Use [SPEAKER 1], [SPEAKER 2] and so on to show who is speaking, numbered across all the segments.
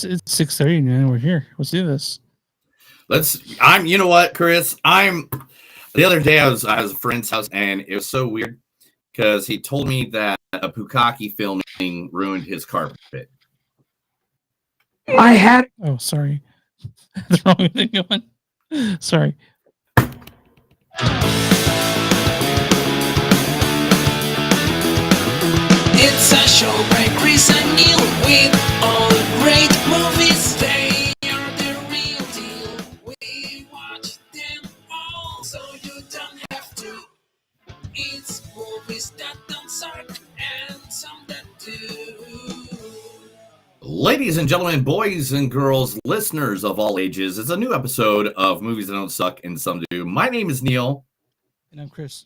[SPEAKER 1] It's 6:30, man. We're here. Let's do this.
[SPEAKER 2] You know what, Chris? The other day I was at a friend's house and it was so weird because he told me that a Pukaki filming ruined his carpet.
[SPEAKER 1] Oh, sorry. The wrong thing going. Sorry.
[SPEAKER 3] It's a show by Chris and Neil with all great movies. They are the real deal. We watch them all, so you don't have to. It's movies that don't suck and some that do.
[SPEAKER 2] Ladies and gentlemen, boys and girls, listeners of all ages, it's a new episode of Movies That Don't Suck and Some Do. My name is Neil.
[SPEAKER 1] And I'm Chris.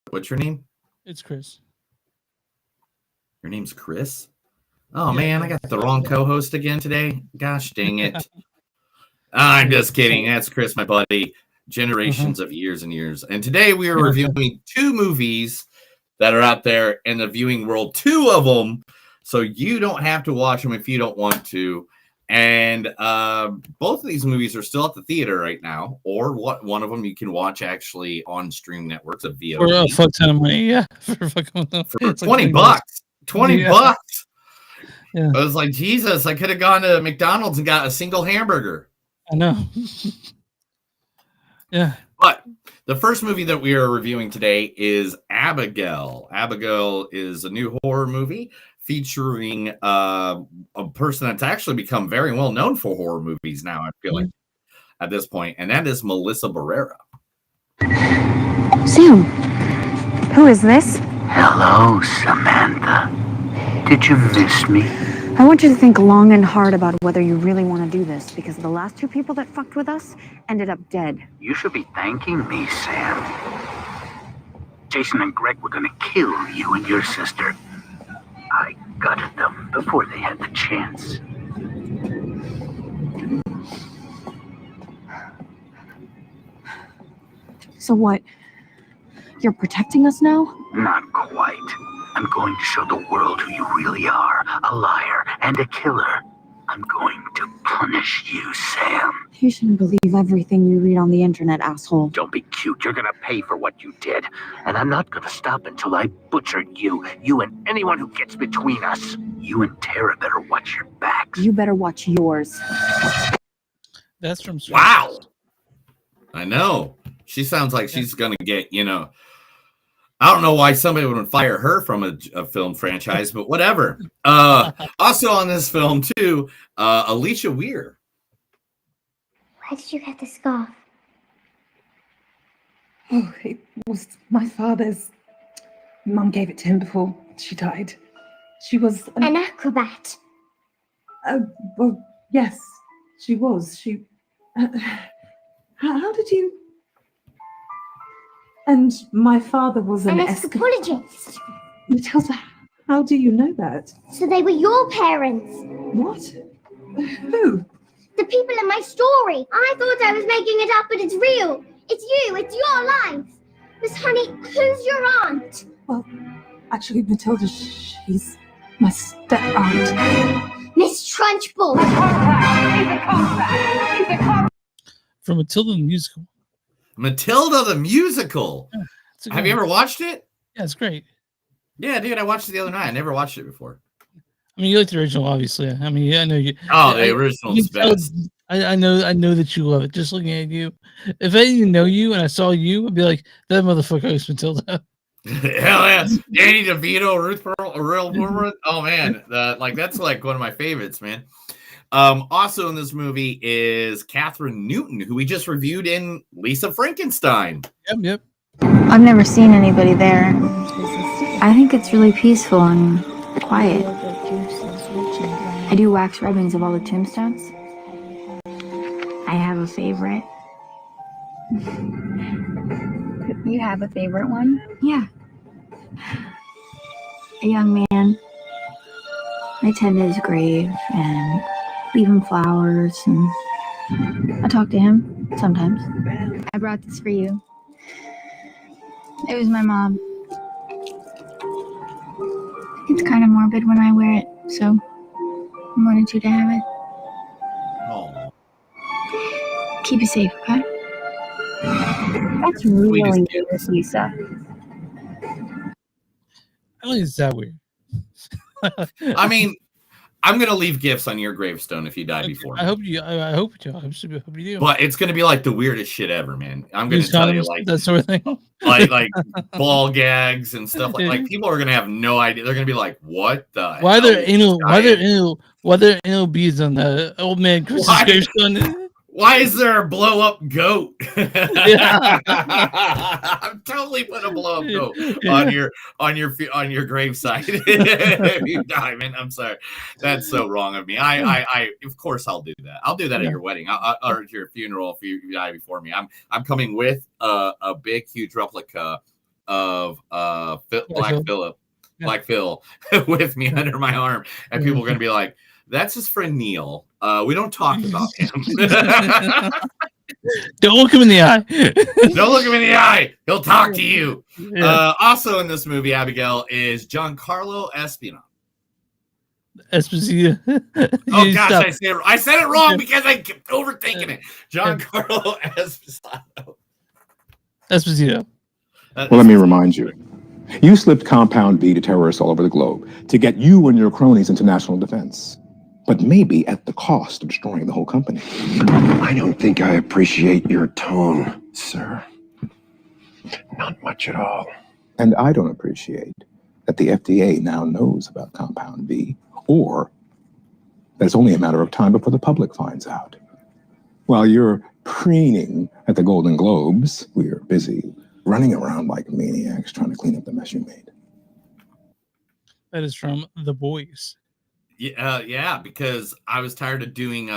[SPEAKER 2] What's your name?
[SPEAKER 1] It's Chris.
[SPEAKER 2] Your name's Chris? Oh, man, I got the wrong co-host again today. Gosh dang it. I'm just kidding. That's Chris, my buddy. Generations of years and years. And today we are reviewing two movies that are out there in the viewing world. Two of them. So you don't have to watch them if you don't want to. And both of these movies are still at the theater right now, or one of them you can watch actually on stream networks of VOD.
[SPEAKER 1] For a fuck ton of money, yeah.
[SPEAKER 2] For $20 bucks. $20 bucks.
[SPEAKER 1] Yeah.
[SPEAKER 2] I was like, Jesus, I could have gone to McDonald's and got a single hamburger.
[SPEAKER 1] I know. Yeah.
[SPEAKER 2] But the first movie that we are reviewing today is Abigail. Abigail is a new horror movie featuring a person that's actually become very well known for horror movies now, I feel like, at this point, and that is Melissa Barrera.
[SPEAKER 4] Sam, who is this?
[SPEAKER 5] Hello, Samantha. Did you miss me?
[SPEAKER 4] I want you to think long and hard about whether you really want to do this, because the last two people that fucked with us ended up dead.
[SPEAKER 5] You should be thanking me, Sam. Jason and Greg were gonna kill you and your sister. I gutted them before they had the chance.
[SPEAKER 4] So what? You're protecting us now?
[SPEAKER 5] Not quite. I'm going to show the world who you really are. A liar and a killer. I'm going to punish you, Sam.
[SPEAKER 4] You shouldn't believe everything you read on the internet, asshole.
[SPEAKER 5] Don't be cute. You're gonna pay for what you did. And I'm not gonna stop until I butchered you and anyone who gets between us. You and Tara better watch your backs.
[SPEAKER 4] You better watch yours.
[SPEAKER 1] That's from
[SPEAKER 2] Wow. I know. She sounds like she's going to get, I don't know why somebody would fire her from a film franchise, but whatever. Also on this film, too, Alicia Weir.
[SPEAKER 6] Why did you get the scarf?
[SPEAKER 7] Oh, it was my father's. Mum gave it to him before she died. She was
[SPEAKER 6] an acrobat.
[SPEAKER 7] Well, yes, she was. How did you? And my father was an
[SPEAKER 6] anthropologist.
[SPEAKER 7] Matilda, how do you know that?
[SPEAKER 6] So they were your parents.
[SPEAKER 7] What? Who?
[SPEAKER 6] The people in my story. I thought I was making it up, but it's real. It's you. It's your life. Miss Honey, who's your aunt?
[SPEAKER 7] Well, actually, Matilda, she's my step-aunt.
[SPEAKER 6] Miss Trunchbull.
[SPEAKER 1] From Matilda the musical.
[SPEAKER 2] Matilda the musical.
[SPEAKER 1] Yeah,
[SPEAKER 2] have you ever watched it?
[SPEAKER 1] Yeah, it's great.
[SPEAKER 2] Yeah, dude, I watched it the other night. I never watched it before.
[SPEAKER 1] I mean, you like the original, obviously. I mean, I know you.
[SPEAKER 2] Oh, the original's best.
[SPEAKER 1] I know that you love it. Just looking at you, if I didn't know you and I saw you, I'd be like, that motherfucker is Matilda.
[SPEAKER 2] Hell yeah, Danny DeVito, Ruth Pearl, a real woman. Oh man, that's like one of my favorites, man. Also in this movie is Catherine Newton, who we just reviewed in Lisa Frankenstein.
[SPEAKER 1] Yep.
[SPEAKER 8] I've never seen anybody there. I think it's really peaceful and quiet. I do wax ribbons of all the tombstones. I have a favorite.
[SPEAKER 9] You have a favorite one?
[SPEAKER 8] Yeah. A young man. I tend to his grave and leave him flowers, and I talk to him sometimes.
[SPEAKER 9] I brought this for you. It was my mom. It's kind of morbid when I wear it. So, I wanted you to have it.
[SPEAKER 2] Oh,
[SPEAKER 9] Keep it safe, okay?
[SPEAKER 7] That's really
[SPEAKER 2] Sweetest
[SPEAKER 7] weird, Lisa.
[SPEAKER 1] I don't think it's that weird.
[SPEAKER 2] I mean, I'm gonna leave gifts on your gravestone if you die before me.
[SPEAKER 1] I hope you. I hope you. I hope you do.
[SPEAKER 2] But it's gonna be like the weirdest shit ever, man. I'm gonna
[SPEAKER 1] Use
[SPEAKER 2] tell you,
[SPEAKER 1] condoms,
[SPEAKER 2] like
[SPEAKER 1] that sort of thing.
[SPEAKER 2] like ball gags and stuff like people are gonna have no idea. They're gonna be like, "What the?
[SPEAKER 1] Why
[SPEAKER 2] hell
[SPEAKER 1] there
[SPEAKER 2] is
[SPEAKER 1] anal?
[SPEAKER 2] this
[SPEAKER 1] Why
[SPEAKER 2] guy
[SPEAKER 1] there
[SPEAKER 2] in?"
[SPEAKER 1] anal? Why there anal beads on the old man Chris's
[SPEAKER 2] Why?
[SPEAKER 1] gravestone?
[SPEAKER 2] Why is there a blow up goat?
[SPEAKER 1] Yeah.
[SPEAKER 2] I'm totally putting a blow up goat on your gravesite if you die, man. I'm sorry, that's so wrong of me. I of course I'll do that. I'll do that at your wedding or at your funeral if you die before me. I'm coming with a big huge replica of Black Phil with me under my arm, and people are gonna be like, "That's his friend Neil. We don't talk about him."
[SPEAKER 1] Don't look him in the eye.
[SPEAKER 2] Don't look him in the eye. He'll talk to you.
[SPEAKER 1] Yeah.
[SPEAKER 2] Also in this movie, Abigail, is Giancarlo Esposito.
[SPEAKER 1] Esposito.
[SPEAKER 2] Oh gosh,
[SPEAKER 1] Stop.
[SPEAKER 2] I said it wrong because I kept overthinking it. Giancarlo
[SPEAKER 1] Esposito.
[SPEAKER 10] Well, let me remind you. You slipped Compound B to terrorists all over the globe to get you and your cronies into national defense. But maybe at the cost of destroying the whole company.
[SPEAKER 11] I don't think I appreciate your tone, sir. Not much at all.
[SPEAKER 10] And I don't appreciate that the FDA now knows about Compound B, or that it's only a matter of time before the public finds out. While you're preening at the Golden Globes, we're busy running around like maniacs trying to clean up the mess you made.
[SPEAKER 1] That is from The Boys.
[SPEAKER 2] Yeah, because I was tired of doing,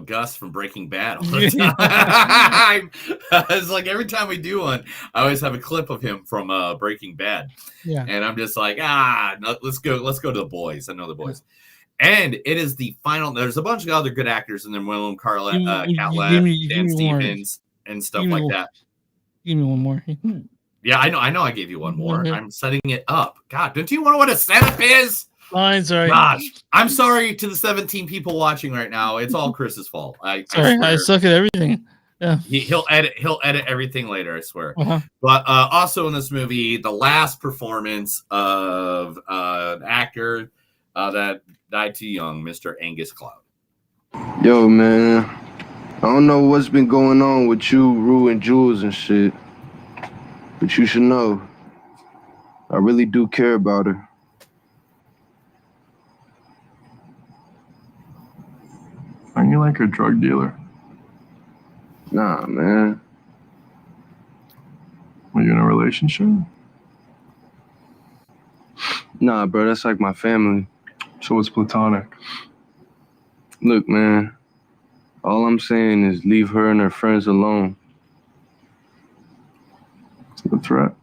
[SPEAKER 2] Gus from Breaking Bad all the time. It's like every time we do one, I always have a clip of him from Breaking Bad.
[SPEAKER 1] Yeah,
[SPEAKER 2] and I'm just like, no, let's go to The Boys. I know The Boys, and it is the final. There's a bunch of other good actors in there: William Catlett, Dan Stevens, and stuff like that.
[SPEAKER 1] Give me one more.
[SPEAKER 2] Yeah, I know. I gave you one more. I'm setting it up. God, don't you know what a setup is?
[SPEAKER 1] Fine, sorry.
[SPEAKER 2] Gosh, I'm sorry to the 17 people watching right now. It's all Chris's fault. I
[SPEAKER 1] suck at everything. Yeah,
[SPEAKER 2] he'll edit everything later. I swear.
[SPEAKER 1] Uh-huh.
[SPEAKER 2] But also in this movie, the last performance of an actor that died too young, Mr. Angus Cloud.
[SPEAKER 12] Yo, man, I don't know what's been going on with you, Rue, and Jules and shit, but you should know, I really do care about her.
[SPEAKER 13] Aren't you like a drug dealer?
[SPEAKER 12] Nah, man.
[SPEAKER 13] Are you in a relationship?
[SPEAKER 12] Nah, bro, that's like my family.
[SPEAKER 13] So it's platonic.
[SPEAKER 12] Look, man, all I'm saying is leave her and her friends alone.
[SPEAKER 13] Is it a threat?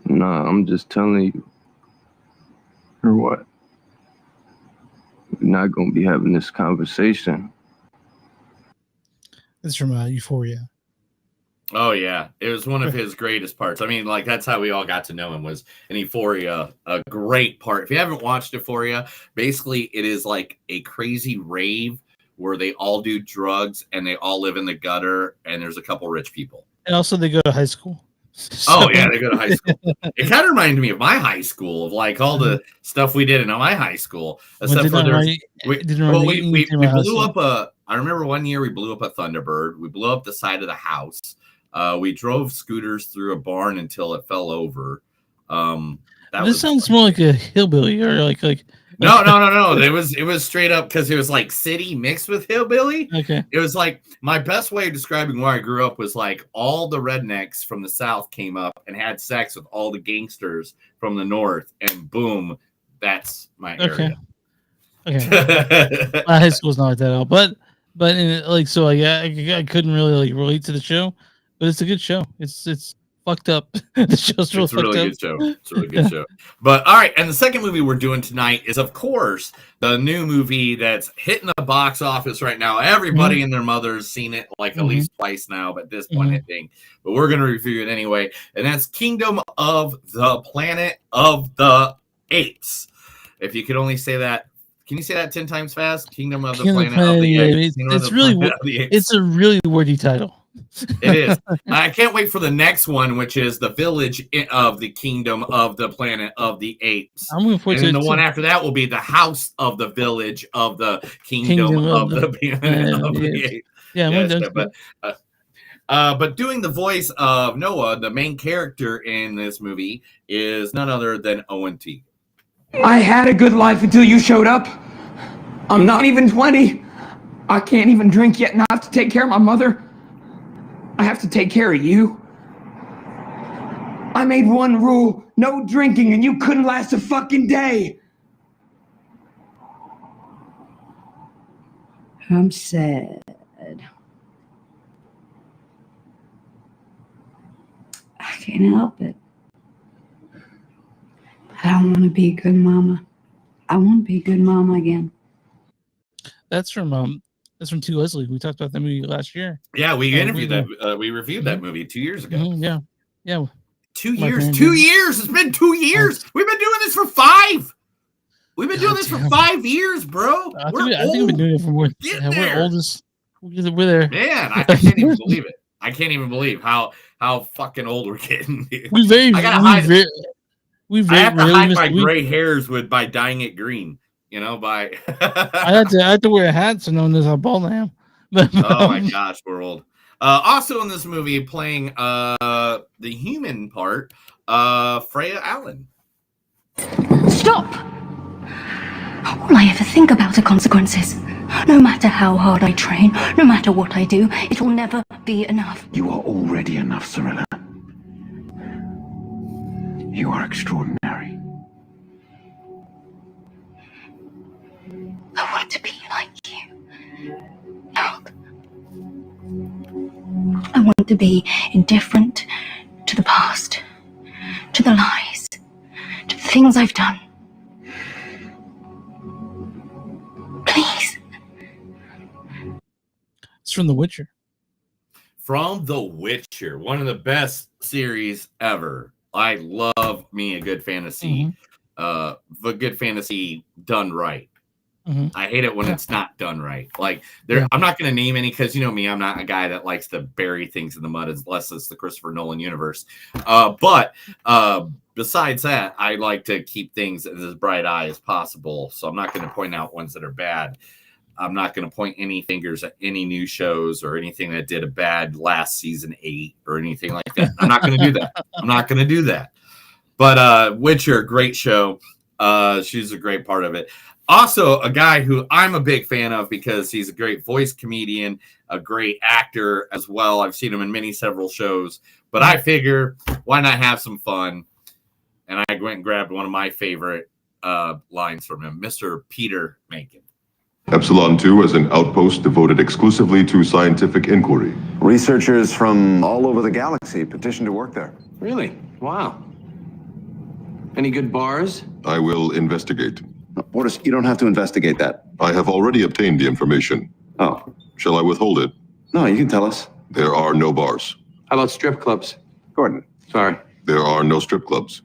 [SPEAKER 12] Nah, I'm just telling you.
[SPEAKER 13] Or what?
[SPEAKER 12] We're not gonna be having this conversation.
[SPEAKER 1] It's from Euphoria.
[SPEAKER 2] Oh yeah, it was one of his greatest parts. I mean, like that's how we all got to know him, was in Euphoria. A great part. If you haven't watched Euphoria, basically it is like a crazy rave where they all do drugs and they all live in the gutter, and there's a couple rich people.
[SPEAKER 1] And also they go to high school.
[SPEAKER 2] Oh yeah, they go to high school. It kind of reminded me of my high school, of like all the stuff we did in my high school. Except for we blew up I remember one year we blew up a Thunderbird. We blew up the side of the house. We drove scooters through a barn until it fell over.
[SPEAKER 1] This sounds more like a hillbilly or like
[SPEAKER 2] No. It was straight up because it was like city mixed with hillbilly.
[SPEAKER 1] Okay.
[SPEAKER 2] It was like my best way of describing where I grew up was like all the rednecks from the South came up and had sex with all the gangsters from the North, and boom, that's my area.
[SPEAKER 1] Okay. My high school's not like that at all, but I couldn't really like relate to the show, but it's a good show. It's fucked up. The show's
[SPEAKER 2] It's a really good show. It's a really good show. But all right, and the second movie we're doing tonight is, of course, the new movie that's hitting the box office right now. Everybody and their mother's seen it like at least twice now, but at this point, I think. But we're going to review it anyway, and that's Kingdom of the Planet of the Apes. If you could only say that, can you say that 10 times fast? Kingdom of the
[SPEAKER 1] Kingdom
[SPEAKER 2] Planet of the Apes.
[SPEAKER 1] It's a really wordy title.
[SPEAKER 2] It is. I can't wait for the next one, which is the Village of the Kingdom of the Planet of the Apes.
[SPEAKER 1] I'm looking forward to
[SPEAKER 2] And
[SPEAKER 1] it
[SPEAKER 2] the one
[SPEAKER 1] too.
[SPEAKER 2] after that will be the House of the Village of the Kingdom of the Planet of the Apes.
[SPEAKER 1] Yeah,
[SPEAKER 2] Yes, but doing the voice of Noah, the main character in this movie, is none other than Owen T.
[SPEAKER 14] I had a good life until you showed up. I'm not even 20. I can't even drink yet and I have to take care of my mother. I have to take care of you. I made one rule, no drinking, and you couldn't last a fucking day.
[SPEAKER 15] I'm sad. I can't help it. I don't want to be a good mama. I want to be a good mama again.
[SPEAKER 1] That's from T. Leslie. We talked about that movie last year.
[SPEAKER 2] Yeah, we interviewed that. We reviewed that movie 2 years ago.
[SPEAKER 1] Yeah.
[SPEAKER 2] 2 years. 2 years. It's been 2 years. We've been doing this for 5. We've been doing this for 5 years, bro.
[SPEAKER 1] I think we've been doing it for more. We're oldest. We're there.
[SPEAKER 2] Man, I can't even believe it. I can't even believe how fucking old we're getting. I have to hide my gray hairs by dyeing it green. I
[SPEAKER 1] had to wear a hat so no one knows how bald I am.
[SPEAKER 2] Oh my gosh, we're old. Also in this movie, playing the human part, Freya Allen.
[SPEAKER 9] Stop! All I ever think about are consequences. No matter how hard I train, no matter what I do, it will never be enough.
[SPEAKER 5] You are already enough, Cirilla. You are extraordinary.
[SPEAKER 9] I want to be like you. Not. I want to be indifferent to the past, to the lies, to the things I've done. Please.
[SPEAKER 1] It's from The Witcher.
[SPEAKER 2] From The Witcher, one of the best series ever. I love me a good fantasy, the good fantasy done right. I hate it when it's not done right. Like I'm not going to name any because you know me, I'm not a guy that likes to bury things in the mud unless it's the Christopher Nolan universe. But besides that, I like to keep things as bright eye as possible. So I'm not going to point out ones that are bad. I'm not going to point any fingers at any new shows or anything that did a bad last season 8 or anything like that. I'm not going to do that. I'm not going to do that. But Witcher, great show. She's a great part of it. Also, a guy who I'm a big fan of because he's a great voice comedian, a great actor as well. I've seen him in several shows. But I figure, why not have some fun? And I went and grabbed one of my favorite lines from him, Mr. Peter Macon.
[SPEAKER 16] Epsilon 2 is an outpost devoted exclusively to scientific inquiry.
[SPEAKER 17] Researchers from all over the galaxy petition to work there.
[SPEAKER 18] Really? Wow. Any good bars?
[SPEAKER 16] I will investigate.
[SPEAKER 17] Boris, you don't have to investigate that.
[SPEAKER 16] I have already obtained the information.
[SPEAKER 17] Oh.
[SPEAKER 16] Shall I withhold it?
[SPEAKER 17] No, you can tell us.
[SPEAKER 16] There are no bars.
[SPEAKER 18] How about strip clubs?
[SPEAKER 17] Gordon.
[SPEAKER 18] Sorry.
[SPEAKER 16] There are no strip clubs.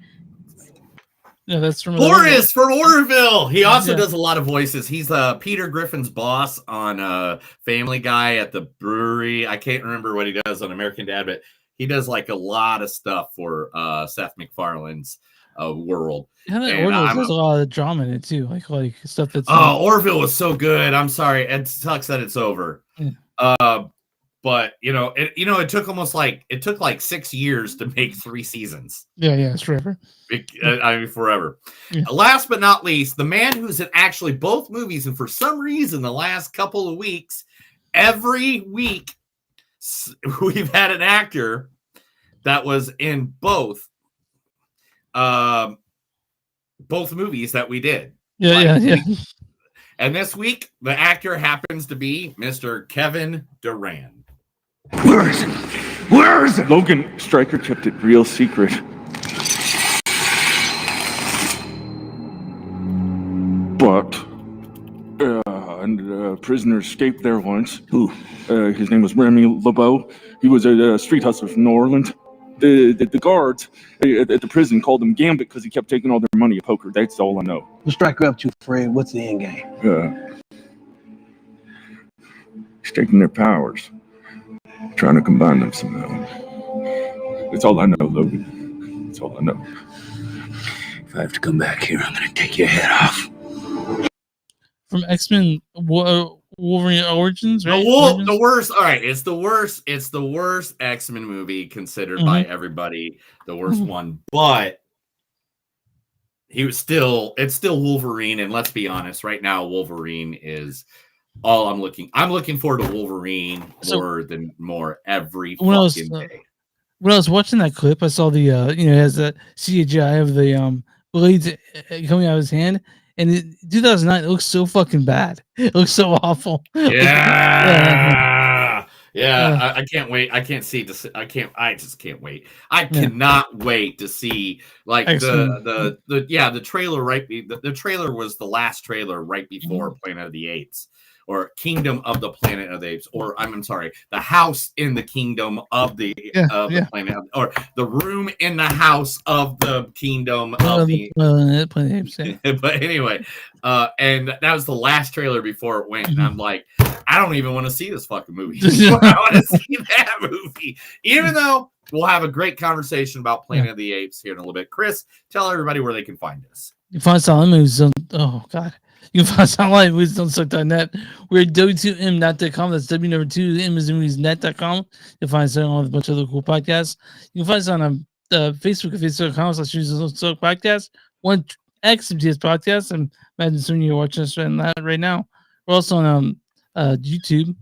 [SPEAKER 1] Yeah, that's from
[SPEAKER 2] Boris from Orville. He also does a lot of voices. He's Peter Griffin's boss on Family Guy at the brewery. I can't remember what he does on American Dad, but he does like a lot of stuff for Seth MacFarlane's world.
[SPEAKER 1] Yeah, Orville has a lot of drama in it too, like stuff that's.
[SPEAKER 2] Oh, Orville was so good. I'm sorry, it sucks that it's over.
[SPEAKER 1] Yeah.
[SPEAKER 2] But it took like 6 years to make 3 seasons.
[SPEAKER 1] Yeah, it's forever.
[SPEAKER 2] I mean, forever. Yeah. Last but not least, the man who's in actually both movies, and for some reason, the last couple of weeks, every week, we've had an actor that was in both movies that we did.
[SPEAKER 1] Yeah.
[SPEAKER 2] And this week, the actor happens to be Mr. Kevin Durand.
[SPEAKER 14] Where is it? Where is it?
[SPEAKER 19] Logan Stryker kept it real secret. But a prisoner escaped there once.
[SPEAKER 14] Who?
[SPEAKER 19] His name was Remy LeBeau. He was a street hustler from New Orleans. The guards at the prison called him Gambit because he kept taking all their money at poker. That's all I know.
[SPEAKER 20] What's Stryker up to, Fred? What's the end game?
[SPEAKER 19] He's taking their powers, trying to combine them somehow. That's all I know, Logan. That's all I know.
[SPEAKER 20] If I have to come back here, I'm gonna take your head off.
[SPEAKER 1] From X-Men Wolverine Origins, right?
[SPEAKER 2] The worst. All right, it's the worst. It's the worst X-Men movie considered by everybody. The worst one, but it's still Wolverine. And let's be honest, right now Wolverine is all I'm looking forward to Wolverine more every fucking day.
[SPEAKER 1] When I was watching that clip, I saw the it has the CGI of the blades coming out of his hand. And 2009, it looks so fucking bad. It looks so awful.
[SPEAKER 2] Yeah. I can't wait. I can't see this. I just can't wait. I cannot wait to see like the trailer. Right. The trailer was the last trailer right before Planet of the Apes. Or Kingdom of the Planet of the Apes, or I'm sorry, the house in the Kingdom of the Planet, or the room in the house of the Kingdom of the
[SPEAKER 1] Planet of Apes. Yeah.
[SPEAKER 2] But anyway, and that was the last trailer before it went, and I'm like, I don't even want to see this fucking movie. I want to see that movie, even though we'll have a great conversation about Planet of the Apes here in a little bit. Chris, tell everybody where they can find us.
[SPEAKER 1] You find Silent Movies on. Oh God. You can find us online at movies.suck.net. We're at w2m.com. That's w2m.net.com. You'll find us on with a bunch of other cool podcasts. You can find us on Facebook at facebook.com/movies.suck podcast. 1x podcast. And imagine soon you're watching us right now. We're also on YouTube.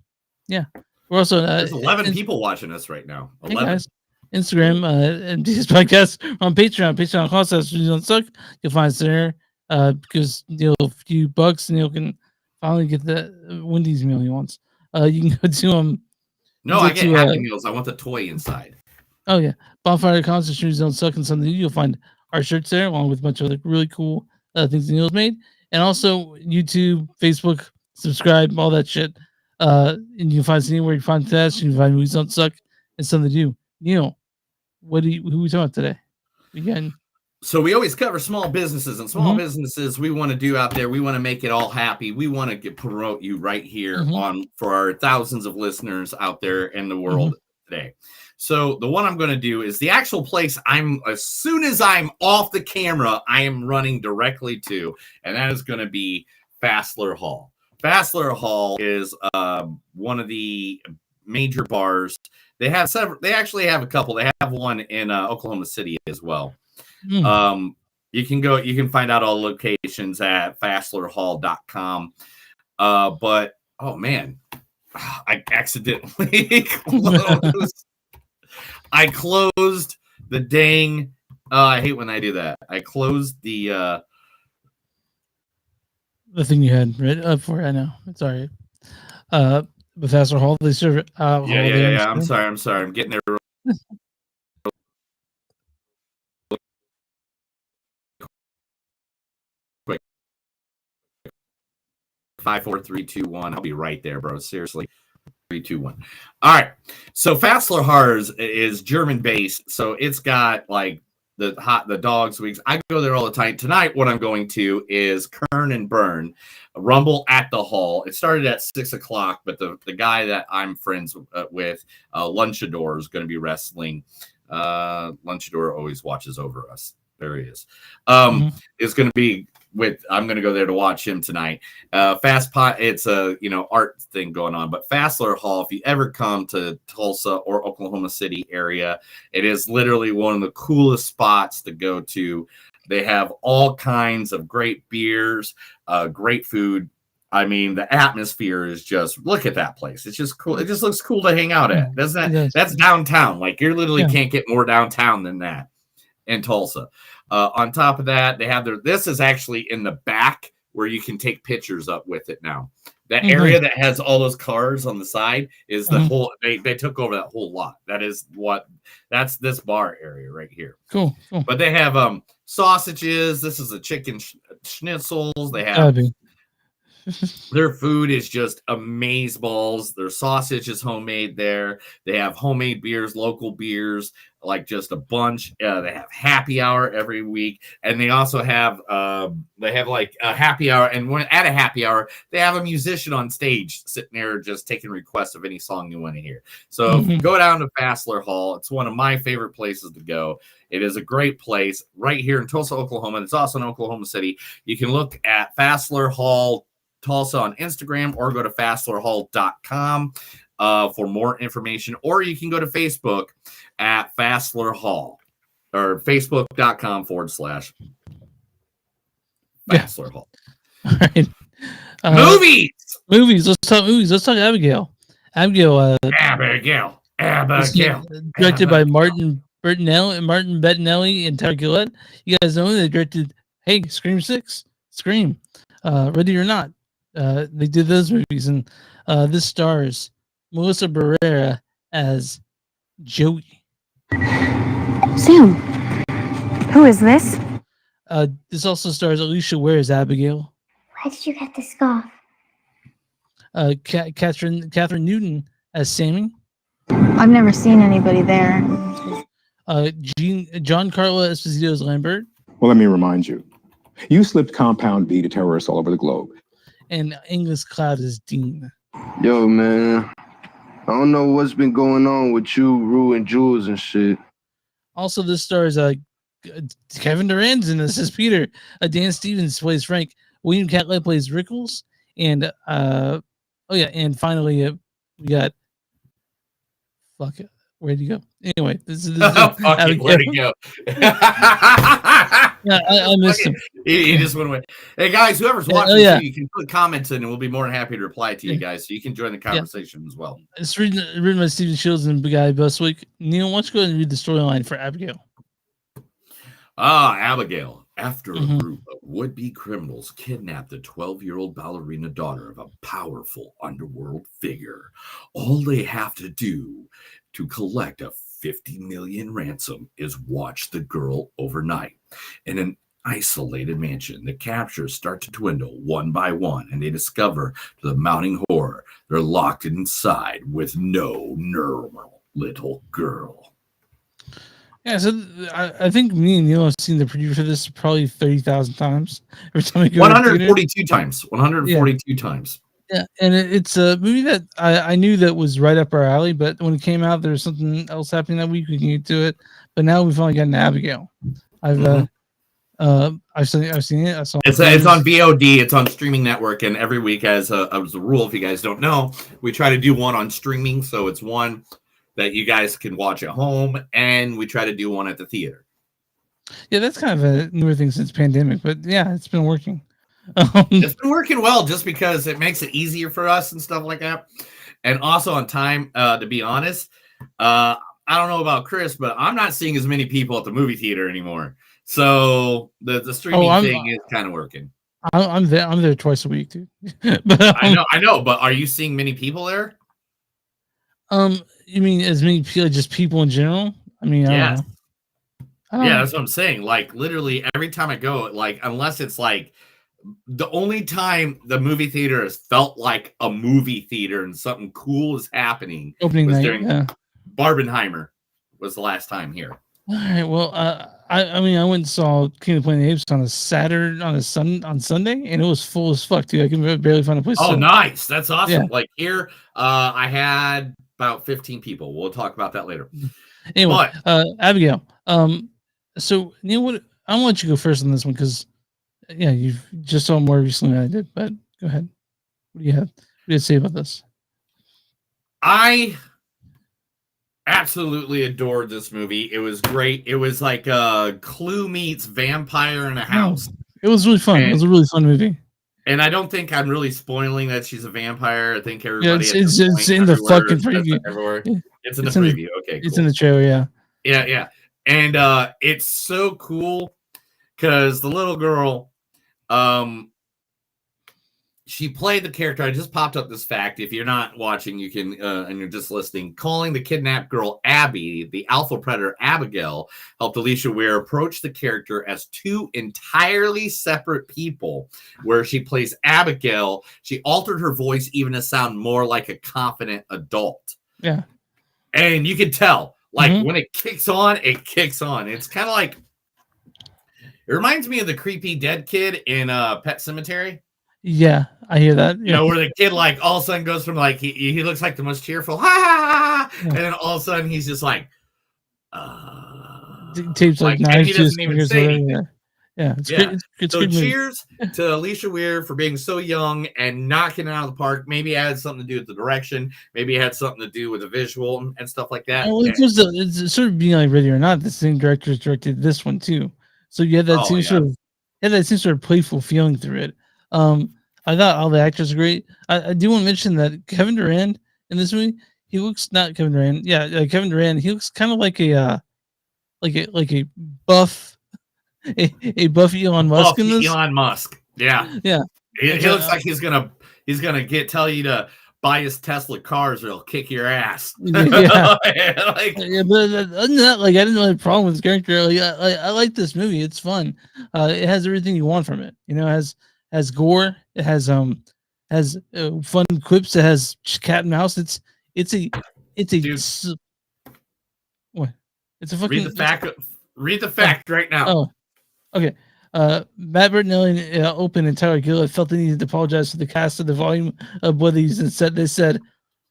[SPEAKER 1] Yeah. We're also
[SPEAKER 2] there's 11 people watching us right now. 11.
[SPEAKER 1] Hey guys. Instagram, MTS podcast. We're on Patreon. Patreon.com/movies.suck. You'll find us there. Because a few bucks and you can finally get the Wendy's meal he wants. You can go to
[SPEAKER 2] No, I get Happy Meals. I want the toy inside.
[SPEAKER 1] Oh yeah, Bonfire Concert Shoes Don't Suck and something. You'll find our shirts there along with a bunch of other really cool things that Neil's made, and also YouTube, Facebook, subscribe, all that shit. And you can find us anywhere you find us. You can find Movies Don't Suck and something to do. Neil, who are we talking about today? Again.
[SPEAKER 2] So we always cover small businesses, and small businesses we want to do out there. We want to make it all happy. We want to promote you right here for our thousands of listeners out there in the world today. So the one I'm going to do is the actual place as soon as I'm off the camera, I am running directly to, and that is going to be Fassler Hall. Fassler Hall is one of the major bars. They have several. They actually have a couple. They have one in Oklahoma City as well. You can find out all locations at fasslerhall.com. But oh man, I accidentally closed. I closed the dang. I hate when I do that. I closed the
[SPEAKER 1] thing you had right up for. I know it's all right. Fassler Hall. They serve.
[SPEAKER 2] Yeah. I'm sorry. I'm getting there. Quick. 5, 4, 3, 2, 1. I'll be right there, bro. Seriously. 3, 2, 1. All right. So Fassler Hars is German based. So it's got like the dogs weeks. I go there all the time. Tonight, what I'm going to is Kern and Burn, Rumble at the Hall. It started at 6 o'clock, but the guy that I'm friends with, Lunchador, is going to be wrestling. Lunchador always watches over us. There he is. It's going to be I'm going to go there to watch him tonight. It's a art thing going on, but Fassler Hall, if you ever come to Tulsa or Oklahoma City area, it is literally one of the coolest spots to go to. They have all kinds of great beers, great food. I mean, the atmosphere is just, look at that place. It's just cool. It just looks cool to hang out at. Doesn't that? That's downtown. Like you literally can't get more downtown than that in Tulsa. On top of that, they have this is actually in the back where you can take pictures up with it now. That area that has all those cars on the side is the whole, they took over that whole lot. That's this bar area right here.
[SPEAKER 1] Cool.
[SPEAKER 2] But they have sausages. This is a chicken schnitzels. They have Their food is just amazeballs. Their sausage is homemade there. They have homemade beers, local beers, like just a bunch. They have happy hour every week, and they also have like a happy hour. And when at a happy hour, they have a musician on stage sitting there just taking requests of any song you want to hear. So go down to Fassler Hall. It's one of my favorite places to go. It is a great place right here in Tulsa, Oklahoma. It's also in Oklahoma City. You can look at Fassler Hall Tulsa on Instagram, or go to fasslerhall.com for more information, or you can go to Facebook at Fassler Hall, or facebook.com/Fassler Hall.
[SPEAKER 1] All right.
[SPEAKER 2] Movies.
[SPEAKER 1] Let's talk movies. Let's talk Abigail. Abigail. Directed by Martin Bettinelli and Tara Gillette. You guys know they directed Scream 6, Scream, Ready or Not. They did those movies, and this stars Melissa Barrera as Joey.
[SPEAKER 4] Sam, who is this?
[SPEAKER 1] This also stars Alicia Ware as Abigail.
[SPEAKER 6] Why did you get the scarf?
[SPEAKER 1] Catherine Newton as Sammy.
[SPEAKER 8] I've never seen anybody there.
[SPEAKER 1] Giancarlo Esposito as Lambert.
[SPEAKER 10] Well, let me remind you, you slipped Compound B to terrorists all over the globe.
[SPEAKER 1] And Angus Cloud as Dean.
[SPEAKER 12] Yo, man. I don't know what's been going on with you, Rue, and Jules and shit.
[SPEAKER 1] Also, this stars Kevin Durant's in this as Peter. Dan Stevens plays Frank. William Catlett plays Rickles. And and finally we got where'd you go? Anyway, this is
[SPEAKER 2] where'd he go?
[SPEAKER 1] Yeah, I missed him.
[SPEAKER 2] He just went away. Hey guys, whoever's watching, you can put comments in, and we'll be more than happy to reply to you guys, so you can join the conversation as well.
[SPEAKER 1] It's written by Stephen Shields and Big Guy Buswick. Neil, why don't you go ahead and read the storyline for Abigail?
[SPEAKER 2] Abigail. After a group of would-be criminals kidnapped the 12-year-old ballerina daughter of a powerful underworld figure, all they have to do to collect a $50 million ransom is watch the girl overnight. In an isolated mansion, the captures start to dwindle one by one, and they discover, to the mounting horror, they're locked inside with no normal little girl.
[SPEAKER 1] Yeah, so I think me and Neil have seen the preview for this probably 30,000 times. Every time we go
[SPEAKER 2] 142 times. 142 times.
[SPEAKER 1] Yeah, and it's a movie that I knew that was right up our alley, but when it came out, there was something else happening that week. We can get to it, but now we've finally gotten Abigail. I've seen it. I saw
[SPEAKER 2] it's on VOD. It's on Streaming Network, and every week, as a rule, if you guys don't know, we try to do one on streaming, so it's one that you guys can watch at home, and we try to do one at the theater.
[SPEAKER 1] Yeah, that's kind of a newer thing since pandemic, but yeah, it's been working.
[SPEAKER 2] It's been working well just because it makes it easier for us and stuff like that. And also on time, to be honest, I don't know about Chris, but I'm not seeing as many people at the movie theater anymore. So the streaming thing is kind of working.
[SPEAKER 1] I'm there twice a week, dude.
[SPEAKER 2] But I know, but are you seeing many people there?
[SPEAKER 1] You mean as many people, just people in general? I mean,
[SPEAKER 2] yeah,
[SPEAKER 1] yeah,
[SPEAKER 2] that's what I'm saying. Like literally every time I go, like unless it's like the only time the movie theater has felt like a movie theater and something cool is happening
[SPEAKER 1] opening
[SPEAKER 2] was
[SPEAKER 1] night,
[SPEAKER 2] during Barbenheimer was the last time here.
[SPEAKER 1] All right. Well, I mean, I went and saw King of the Planet of the Apes on a Saturday, on Sunday, and it was full as fuck, dude. I can barely find a place.
[SPEAKER 2] Oh, nice! That's awesome.
[SPEAKER 1] Yeah.
[SPEAKER 2] Like here, I had about 15 people. We'll talk about that later.
[SPEAKER 1] Anyway, Abigail. So Neil, what I want you to go first on this one because, yeah, you've just saw more recently than I did. But go ahead. What do you have? What do you have to say about this?
[SPEAKER 2] I absolutely adored this movie. It was great. It was like Clue meets Vampire in a House.
[SPEAKER 1] It was really fun. It was a really fun movie.
[SPEAKER 2] And I don't think I'm really spoiling that she's a vampire. I think everybody.
[SPEAKER 1] Yeah, it's in the fucking preview.
[SPEAKER 2] Everywhere.
[SPEAKER 1] Yeah.
[SPEAKER 2] It's in the preview. Okay,
[SPEAKER 1] cool. It's in the trailer. Yeah.
[SPEAKER 2] Yeah. And it's so cool because the little girl, she played the character. I just popped up this fact. If you're not watching, you can, and you're just listening. Calling the kidnapped girl Abby, the alpha predator Abigail, helped Alicia Weir approach the character as two entirely separate people. Where she plays Abigail, she altered her voice even to sound more like a confident adult.
[SPEAKER 1] Yeah.
[SPEAKER 2] And you can tell, like, when it kicks on, it kicks on. It's kind of like, it reminds me of the creepy dead kid in Pet Sematary.
[SPEAKER 1] Yeah, I hear that.
[SPEAKER 2] You know, where the kid, like, all of a sudden goes from, like, he looks like the most cheerful, ha, ha, ha, and then all of a sudden he's just like,
[SPEAKER 1] tapes like
[SPEAKER 2] and
[SPEAKER 1] knives
[SPEAKER 2] he
[SPEAKER 1] to his
[SPEAKER 2] doesn't even
[SPEAKER 1] fingers.
[SPEAKER 2] say
[SPEAKER 1] Whatever,
[SPEAKER 2] anything.
[SPEAKER 1] yeah, it's
[SPEAKER 2] Yeah.
[SPEAKER 1] great. It's
[SPEAKER 2] So
[SPEAKER 1] good movie.
[SPEAKER 2] cheers to Alicia Weir for being so young and knocking it out of the park. Maybe it had something to do with the direction. Maybe it had something to do with the visual and stuff like that.
[SPEAKER 1] Well, it's sort of being like Ready or Not. The same directors directed this one too, so you had that same sort of playful feeling through it. I thought all the actors are great. I do want to mention that Kevin Durant in this movie, he looks not Kevin Durant. Yeah, Kevin Durant. He looks kind of like a buff, a buff Elon Musk in this.
[SPEAKER 2] Elon Musk. Yeah.
[SPEAKER 1] Yeah.
[SPEAKER 2] He looks like he's gonna tell you to buy his Tesla cars or he'll kick your ass.
[SPEAKER 1] Yeah. But other than that, like, I didn't really have a problem with his character. Like, I like this movie. It's fun. It has everything you want from it. You know, it has gore. It has fun quips. It has cat and mouse. It's a what? It's a fucking
[SPEAKER 2] Read the fact right now.
[SPEAKER 1] Oh, okay. Matt Bertinelli and Open and Tyler Gillett felt they needed to apologize for the cast of the volume of bloodies and they said,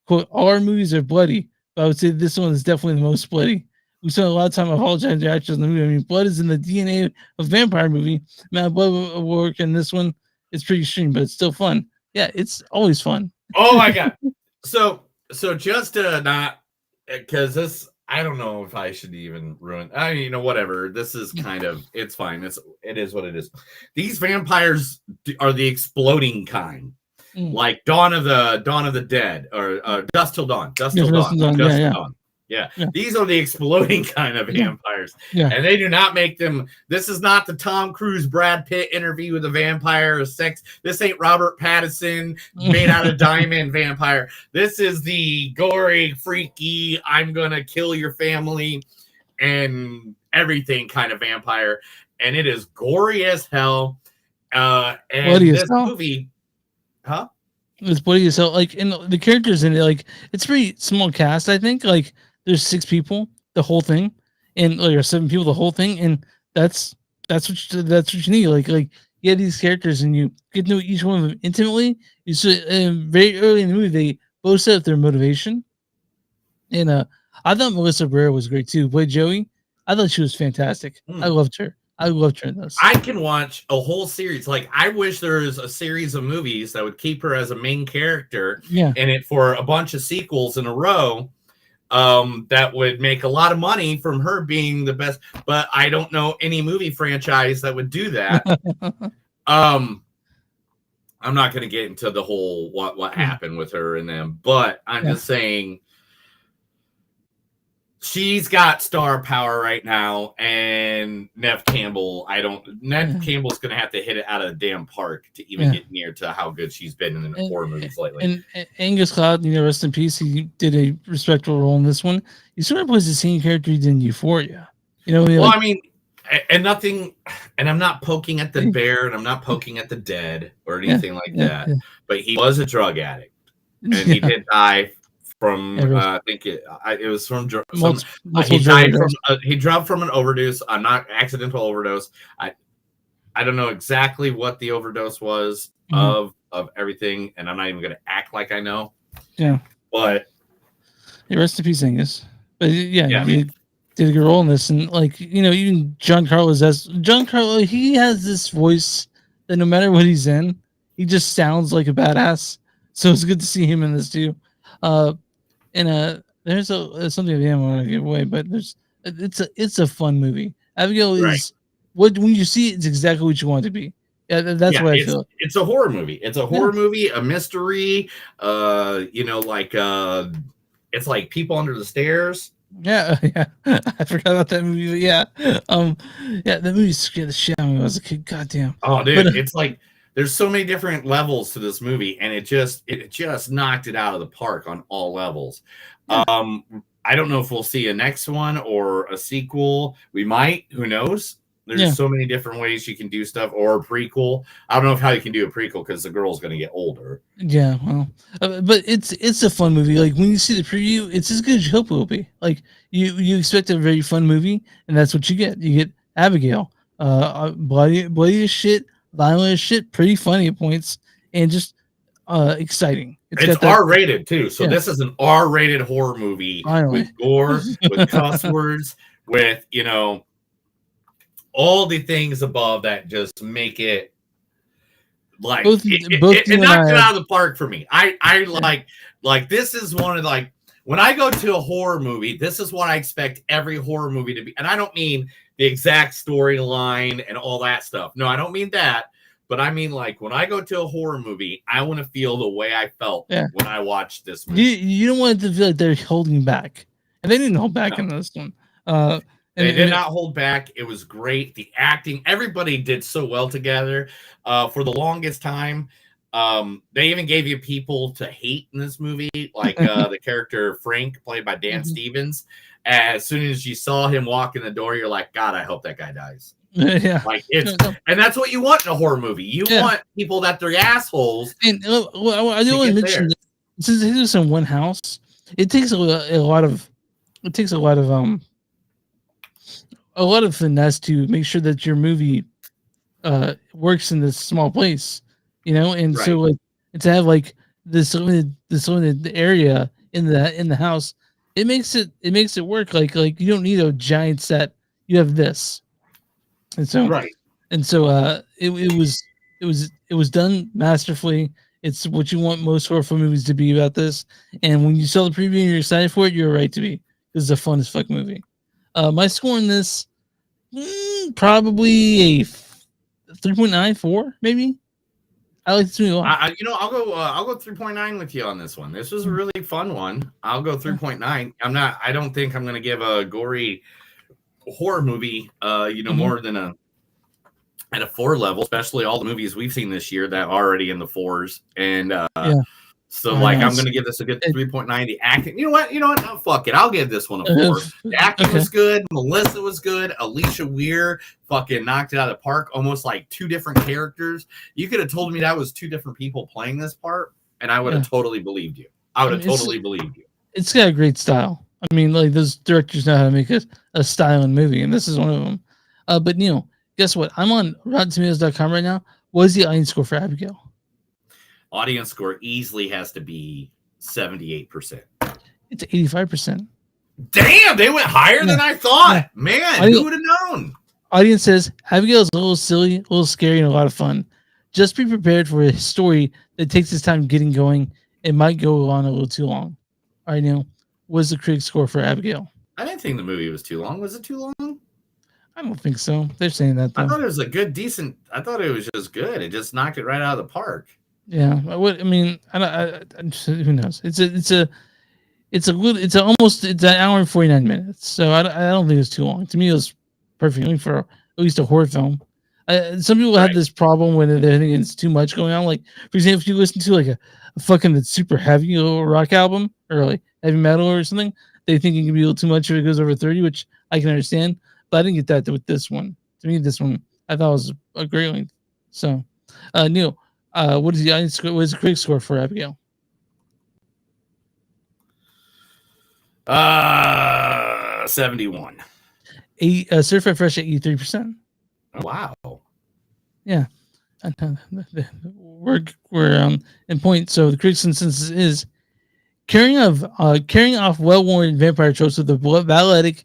[SPEAKER 1] quote, all our movies are bloody, but I would say this one is definitely the most bloody. We spent a lot of time apologizing to actors in the movie. I mean, blood is in the DNA of vampire movie. Blood will work in this one. It's pretty extreme, but it's still fun. Yeah, it's always fun.
[SPEAKER 2] Oh my god. So just to not, because this, I don't know if I should even ruin. I mean, whatever. This is kind of, it's fine. It is what it is. These vampires are the exploding kind, like Dawn of the Dead or Dusk Till Dawn. Dusk Till Dawn. Yeah. These are the exploding kind of vampires.
[SPEAKER 1] Yeah.
[SPEAKER 2] And they do not make them. This is not the Tom Cruise, Brad Pitt interview with a vampire or sex. This ain't Robert Pattinson made out of diamond vampire. This is the gory, freaky, I'm going to kill your family and everything kind of vampire. And it is gory as hell. And this movie, huh?
[SPEAKER 1] It's bloody as hell. Like, and the characters in it, like, it's pretty small cast. I think, like, there's 6 people, the whole thing, and like, or 7 people, the whole thing, and that's what you need. Like you have these characters, and you get to know each one of them intimately. You see, very early in the movie, they both set up their motivation, and I thought Melissa Barrera was great too. Played Joey. I thought she was fantastic. I loved her. In this.
[SPEAKER 2] I can watch a whole series. Like, I wish there was a series of movies that would keep her as a main character in it for a bunch of sequels in a row. That would make a lot of money from her being the best. But I don't know any movie franchise that would do that. I'm not going to get into the whole what happened with her and them, but I'm just saying, she's got star power right now, and Neve Campbell, Campbell's going to have to hit it out of the damn park to even get near to how good she's been in the horror movies lately.
[SPEAKER 1] And Angus Cloud, rest in peace. He did a respectable role in this one. He sort of plays the same character he did in Euphoria.
[SPEAKER 2] I mean, and nothing, and I'm not poking at the bear, and I'm not poking at the dead or anything like that. But he was a drug addict, and he did die from I think it was from he dropped from an overdose. I'm not accidental overdose. I don't know exactly what the overdose was of everything, and I'm not even going to act like I know.
[SPEAKER 1] Yeah,
[SPEAKER 2] but
[SPEAKER 1] rest in peace, Angus. But he did a good role in this, and even Giancarlo, he has this voice that no matter what he's in, he just sounds like a badass. So it's good to see him in this too. There's something I don't want to give away, but it's a fun movie. Abigail is when you see it, it's exactly what you want it to be. That's what I feel.
[SPEAKER 2] It's a horror movie. It's a horror movie, a mystery. It's like People Under the Stairs.
[SPEAKER 1] Yeah. I forgot about that movie. But that movie scared the shit out of me when I was a kid. Goddamn.
[SPEAKER 2] Oh, dude, it's like there's so many different levels to this movie, and it just knocked it out of the park on all levels.
[SPEAKER 1] Yeah.
[SPEAKER 2] I don't know if we'll see a next one or a sequel. We might. Who knows? There's
[SPEAKER 1] Yeah.
[SPEAKER 2] so many different ways you can do stuff, or a prequel. I don't know how you can do a prequel because the girl's going to get older.
[SPEAKER 1] Yeah, well, but it's a fun movie. Like when you see the preview, it's as good as you hope it will be. Like you expect a very fun movie, and that's what you get. You get Abigail, bloody as shit, violent as shit, pretty funny at points, and just exciting.
[SPEAKER 2] It's
[SPEAKER 1] got that,
[SPEAKER 2] R-rated too, so
[SPEAKER 1] yeah.
[SPEAKER 2] this is an R-rated horror movie
[SPEAKER 1] Finally.
[SPEAKER 2] with gore, with cuss words, with all the things above that just make it like it knocked it out of the park for me. I like this is one of when I go to a horror movie, this is what I expect every horror movie to be. And I don't mean the exact storyline and all that stuff. No, I don't mean that. But I mean, like, when I go to a horror movie, I want to feel the way I felt when I watched this movie.
[SPEAKER 1] You don't want it to feel like they're holding back, and they didn't hold back in this one.
[SPEAKER 2] They did not hold back. It was great. The acting, everybody did so well together. For the longest time, they even gave you people to hate in this movie, like the character Frank, played by Dan Stevens. As soon as you saw him walk in the door, you're like, God, I hope that guy dies.
[SPEAKER 1] Yeah,
[SPEAKER 2] like and that's what you want in a horror movie. You want people that they're assholes.
[SPEAKER 1] And I do want to mention that since it is in one house, it takes a lot of finesse to make sure that your movie works in this small place, and so like to have like this limited area in the house, it makes it work. Like you don't need a giant set. You have this. And so, it was done masterfully. It's what you want most horror film movies to be about this. And when you saw the preview and you're excited for it, you're right to be. This is a fun as fuck movie. My score on this, probably a 3.94, maybe. I like this movie a lot.
[SPEAKER 2] I'll go 3.9 with you on this one. This was a really fun one. I'll go 3.9. I don't think I'm going to give a gory horror movie more than at a 4 level, especially all the movies we've seen this year that are already in the 4s. And so I'm gonna give this a good 3.9. The acting, you know what? No, fuck it. I'll give this one a 4. The acting was good, Melissa was good, Alicia Weir fucking knocked it out of the park, almost like 2 different characters. You could have told me that was 2 different people playing this part, and I would have totally believed you. I would have totally believed you.
[SPEAKER 1] It's got a great style. I mean, like, those directors know how to make a styling movie, and this is one of them. But Neil, guess what? I'm on RottenTomatoes.com right now. What is the audience score for Abigail?
[SPEAKER 2] Audience score easily has to be 78%.
[SPEAKER 1] It's 85%.
[SPEAKER 2] Damn, they went higher than I thought. Man, who would have known?
[SPEAKER 1] Audience says Abigail is a little silly, a little scary, and a lot of fun. Just be prepared for a story that takes its time getting going. It might go on a little too long. All right, Neil. What's the critic score for Abigail?
[SPEAKER 2] I didn't think the movie was too long. Was it too long?
[SPEAKER 1] I don't think so. They're saying that though.
[SPEAKER 2] I thought it was a good, decent. I thought it was just good. It just knocked it right out of the park.
[SPEAKER 1] Yeah. I mean, who knows? It's an hour and 49 minutes. So I don't think it's too long. To me, it was perfect for at least a horror film. Some people have this problem when they think it's too much going on. Like, for example, if you listen to like a fucking super heavy rock album or like heavy metal or something, they think it can be a little too much if it goes over 30, which I can understand. But I didn't get that with this one. To me, this one I thought was a great length. So, Neil, what is the audience score? What is the critic score for Abigail?
[SPEAKER 2] 71.
[SPEAKER 1] Certified fresh at 83%.
[SPEAKER 2] Wow.
[SPEAKER 1] Yeah. We're in point. So the critic's consensus is carrying off well-worn vampire tropes with the balletic.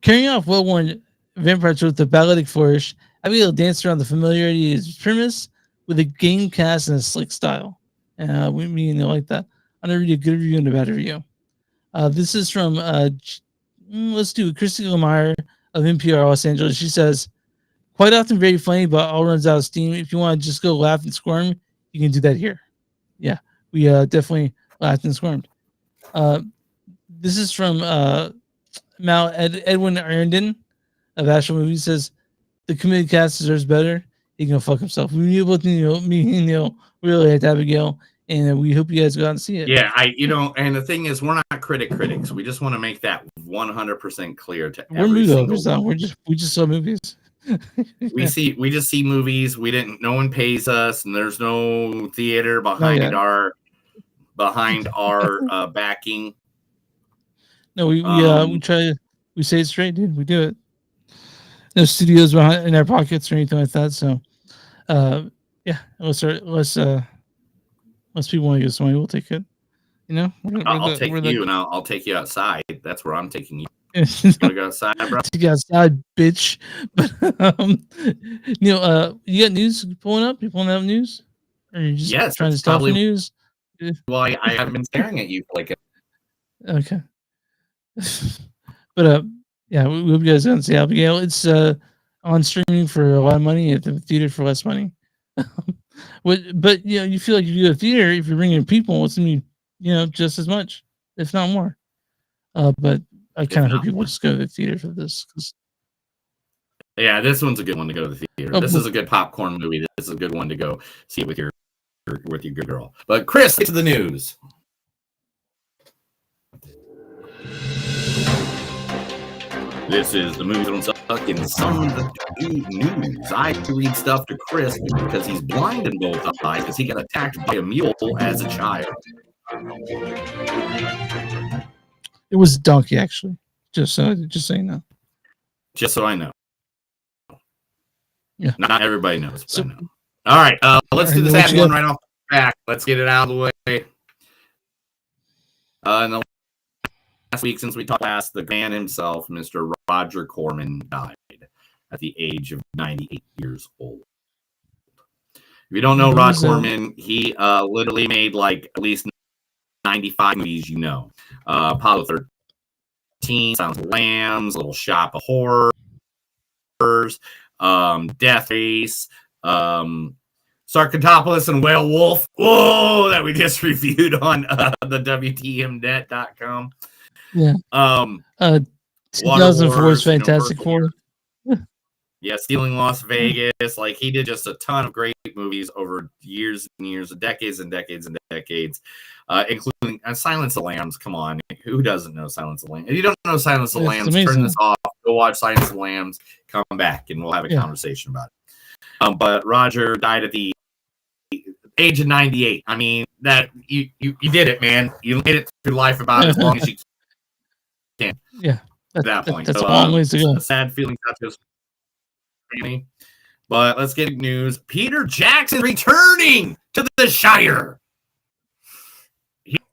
[SPEAKER 1] Carrying off well-worn vampire tropes with the balletic flourish, Abigail danced around the familiarity of his premise with a game cast and a slick style. We mean like that. I'm gonna read a good review and a bad review. This is from let's do Christy Lemire of NPR Los Angeles. She says, quite often very funny, but all runs out of steam. If you want to just go laugh and squirm, you can do that here. Yeah, we definitely laughed and squirmed. This is from Edwin Arndon of Asheville Movies. Says the comedic cast deserves better. he can fuck himself. Me and Neil really liked Abigail, and we hope you guys go out and see it.
[SPEAKER 2] Yeah, and the thing is, we're not critics. We just want to make that 100% clear to
[SPEAKER 1] We're
[SPEAKER 2] every
[SPEAKER 1] movie
[SPEAKER 2] single
[SPEAKER 1] lovers,
[SPEAKER 2] one.
[SPEAKER 1] though. We just saw movies.
[SPEAKER 2] We just see movies. No one pays us, and there's no theater behind our backing.
[SPEAKER 1] No, we try. We say it straight, dude. We do it. No studios behind in our pockets or anything like that. So, yeah, unless people want to get some money, we'll take it.
[SPEAKER 2] I'll take you, and I'll take you outside. That's where I'm taking you. Gonna go outside, bro.
[SPEAKER 1] Take you outside, bitch. But Neil, you got news pulling up? You pulling up news? Or are you just trying to stop the news?
[SPEAKER 2] Why I haven't been staring at you like it.
[SPEAKER 1] Okay. But yeah, we hope you guys don't see Abigail. It's on streaming for a lot of money at the theater for less money. But you feel like if you go to theater, if you're bringing people, it's gonna be just as much, if not more. But I kind of hope people just go to the theater for this.
[SPEAKER 2] Yeah, this one's a good one to go to the theater. This is a good popcorn movie. This is a good one to go see with your good girl. But Chris, get to the news. This is the Movies Don't Suck in some of the news. I read stuff to Chris because he's blind in both eyes because he got attacked by a mule as a child.
[SPEAKER 1] It was a donkey, actually. Just so you know.
[SPEAKER 2] Just so I know.
[SPEAKER 1] Yeah.
[SPEAKER 2] Not everybody knows. So, I know. All right. Let's do the sad one right off the back. Let's get it out of the way. In the last week since we talked last, the man himself, Mr. Roger Corman, died at the age of 98 years old. If you don't know Rod Corman, he literally made like at least 95 movies, Apollo 13, Silence of the Lambs, Little Shop of Horrors, Death Race, Sarcophagus and Whale Wolf. Whoa, that we just reviewed on the WTMnet.com.
[SPEAKER 1] Yeah. 2004's Fantastic Four.
[SPEAKER 2] Yeah, Stealing Las Vegas. Like, he did just a ton of great movies over years and years, decades and decades and decades, including Silence of the Lambs. Come on, who doesn't know Silence of the Lambs? If you don't know Silence of the Lambs, turn this off, go watch Silence of the Lambs, come back, and we'll have a conversation about it. But Roger died at the age of 98. I mean, that you did it, man. You made it through life about as long as you can.
[SPEAKER 1] Yeah,
[SPEAKER 2] at that point.
[SPEAKER 1] That's a long ways to go.
[SPEAKER 2] Sad feelings out to his family. But let's get news. Peter Jackson returning to the Shire.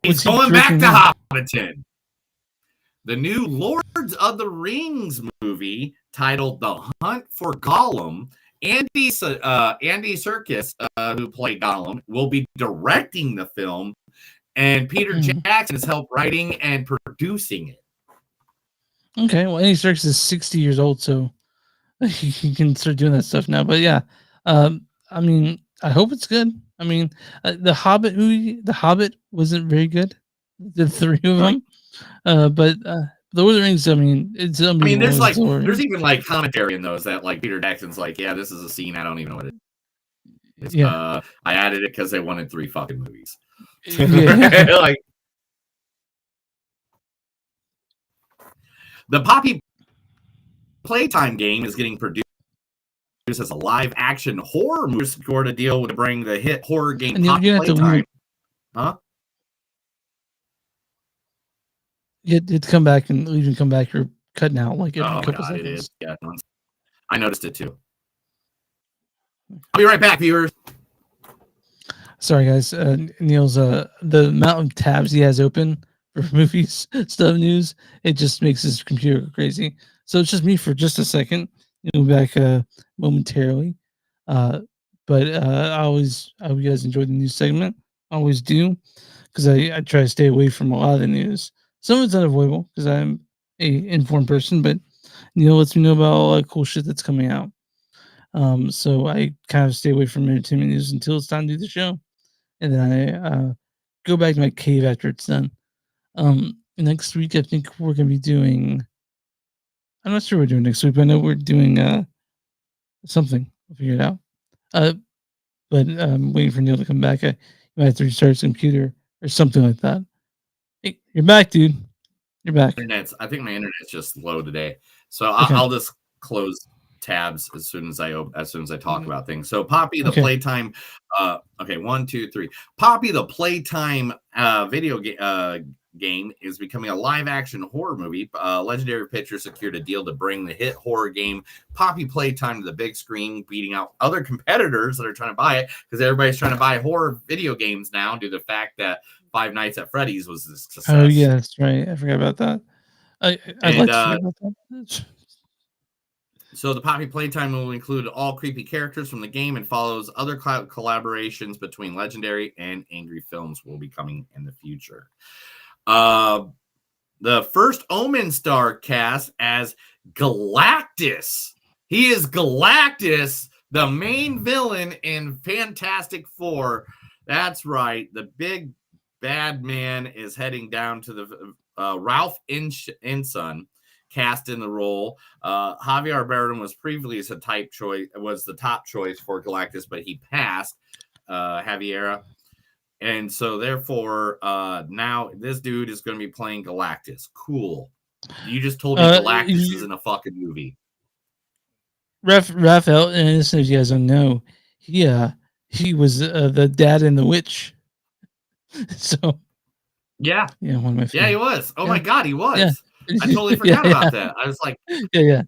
[SPEAKER 2] He's going back to Hobbiton. The new Lords of the Rings movie titled The Hunt for Gollum. Andy Serkis, who played Gollum, will be directing the film, and Peter Jackson has helped writing and producing it.
[SPEAKER 1] Okay, well, Andy Serkis is 60 years old, so he can start doing that stuff now. But yeah, I mean, I hope it's good. I mean, the Hobbit movie, The Hobbit, wasn't very good. The three of them, but Lord of the Rings. I mean, it's.
[SPEAKER 2] I mean, there's even like commentary in those that like Peter Jackson's like, yeah, this is a scene I don't even know what it is. Yeah, I added it because they wanted 3 fucking movies.
[SPEAKER 1] Yeah.
[SPEAKER 2] Like the Poppy Playtime game is getting produced as a live action horror movie. Scored a deal to bring the hit horror game Poppy Playtime. Huh?
[SPEAKER 1] It'd come back and even come back. You're cutting out like every couple
[SPEAKER 2] God,
[SPEAKER 1] seconds.
[SPEAKER 2] it is. Yeah, I noticed it too. I'll be right back, viewers.
[SPEAKER 1] Sorry, guys. Neil's the amount of tabs he has open for movies, stuff, news, it just makes his computer go crazy. So it's just me for just a second. We'll be back momentarily. But I hope you guys enjoyed the news segment. I always do, because I try to stay away from a lot of the news. Some of it's unavoidable because I'm a informed person, but Neil lets me know about all that cool shit that's coming out. So I kind of stay away from entertainment news until it's time to do the show, and then I go back to my cave after it's done. Next week I think we're gonna be doing. I'm not sure what we're doing next week, but I know we're doing something. I'll figure it out. But I'm waiting for Neil to come back. He might have to restart his computer or something like that. Hey, you're back, dude. You're back.
[SPEAKER 2] I think my internet's just slow today, so
[SPEAKER 1] Okay.
[SPEAKER 2] I'll just close tabs as soon as I talk about things. So Poppy the
[SPEAKER 1] Okay.
[SPEAKER 2] Playtime. Okay, 1, 2, 3. Poppy the Playtime video game is becoming a live-action horror movie. Legendary Pictures secured a deal to bring the hit horror game Poppy Playtime to the big screen, beating out other competitors that are trying to buy it because everybody's trying to buy horror video games now due to the fact that Five Nights at Freddy's was a success.
[SPEAKER 1] Oh yeah, that's right. I forgot about that. I'd like to forget about that.
[SPEAKER 2] So the Poppy Playtime will include all creepy characters from the game and follows other collaborations between Legendary and Angry Films will be coming in the future. The first Omen star cast as Galactus. He is Galactus, the main villain in Fantastic Four. That's right. The big bad man is heading down to the Ralph Inson cast in the role. Javier Bardem was previously the top choice for Galactus, but he passed Javier. And so therefore, now this dude is going to be playing Galactus. Cool. You just told me Galactus is in a fucking movie.
[SPEAKER 1] Raphael, and if you guys don't know, he was the dad in The Witch. So
[SPEAKER 2] yeah,
[SPEAKER 1] one of my favorites.
[SPEAKER 2] Yeah, he was. Oh my God, he was.
[SPEAKER 1] Yeah.
[SPEAKER 2] I totally forgot about that. I was like,
[SPEAKER 1] yeah.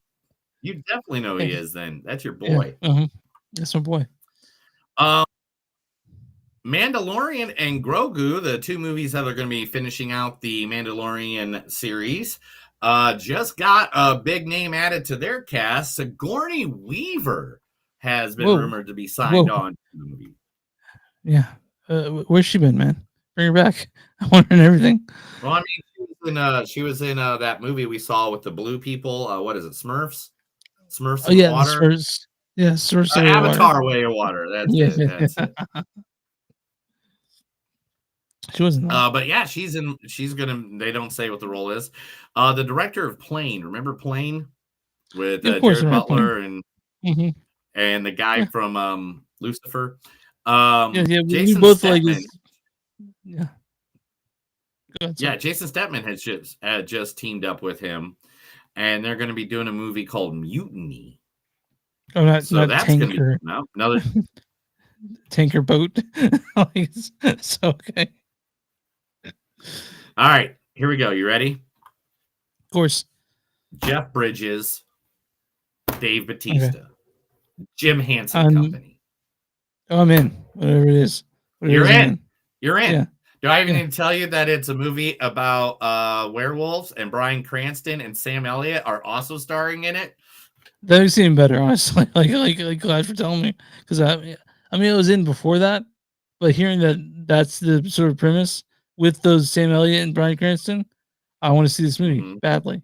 [SPEAKER 2] You definitely know who he is. Then that's your boy.
[SPEAKER 1] Yeah. That's my boy.
[SPEAKER 2] Mandalorian and Grogu, the two movies that are going to be finishing out the Mandalorian series, just got a big name added to their cast. Sigourney Weaver has been rumored to be signed on to the movie.
[SPEAKER 1] Yeah. Where's she been, man? Bring her back. I want her in everything.
[SPEAKER 2] Well, I mean, she was in that movie we saw with the blue people. What is it? Smurfs? Smurfs in water?
[SPEAKER 1] Smurfs. Yeah, Smurfs.
[SPEAKER 2] Avatar Way of Water. That's it. That's it.
[SPEAKER 1] She wasn't.
[SPEAKER 2] But yeah, she's gonna. They don't say what the role is. The director of Plane. Remember Plane with Jared Butler and the guy from Lucifer. Jason
[SPEAKER 1] both
[SPEAKER 2] Statham. Jason Statham has just teamed up with him, and they're going to be doing a movie called Mutiny.
[SPEAKER 1] Oh, not
[SPEAKER 2] that's going to be another
[SPEAKER 1] tanker boat. It's okay.
[SPEAKER 2] All right, here we go. You ready?
[SPEAKER 1] Of course.
[SPEAKER 2] Jeff Bridges, Dave Bautista, Jim Henson Company.
[SPEAKER 1] Oh, I'm in. Whatever it is.
[SPEAKER 2] You're in. You're in.
[SPEAKER 1] Yeah.
[SPEAKER 2] Do I even need to tell you that it's a movie about werewolves and Bryan Cranston and Sam Elliott are also starring in it?
[SPEAKER 1] That makes it even better, honestly. Like glad for telling me, because I mean it was in before that, but hearing that's the sort of premise with those Sam Elliott and Bryan Cranston, I want to see this movie badly.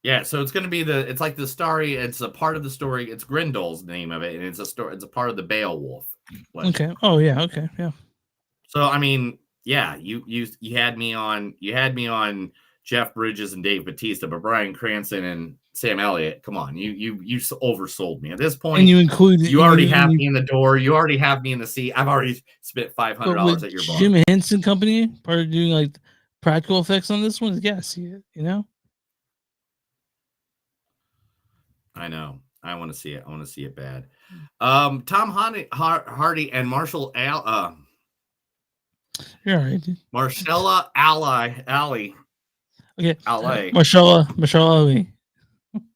[SPEAKER 2] Yeah, so it's going to be it's like the story. It's a part of the story. It's Grindel's name of it, and it's a story. It's a part of the Beowulf legend.
[SPEAKER 1] Okay. Oh yeah. Okay. Yeah.
[SPEAKER 2] So I mean, yeah, you had me on Jeff Bridges and Dave Bautista, but Bryan Cranston and Sam Elliott, come on, you oversold me at this point.
[SPEAKER 1] And you
[SPEAKER 2] already have me in the door. You already have me in the seat. I've already spent $500 at your bar.
[SPEAKER 1] Jim Henson Company part of doing like practical effects on this one. Yeah, see it. You know.
[SPEAKER 2] I know. I want to see it. I want to see it bad. Tom Hardy and Marshall
[SPEAKER 1] You're all right, dude.
[SPEAKER 2] Marcella Ali.
[SPEAKER 1] Okay.
[SPEAKER 2] Ali.
[SPEAKER 1] Marshall Ali.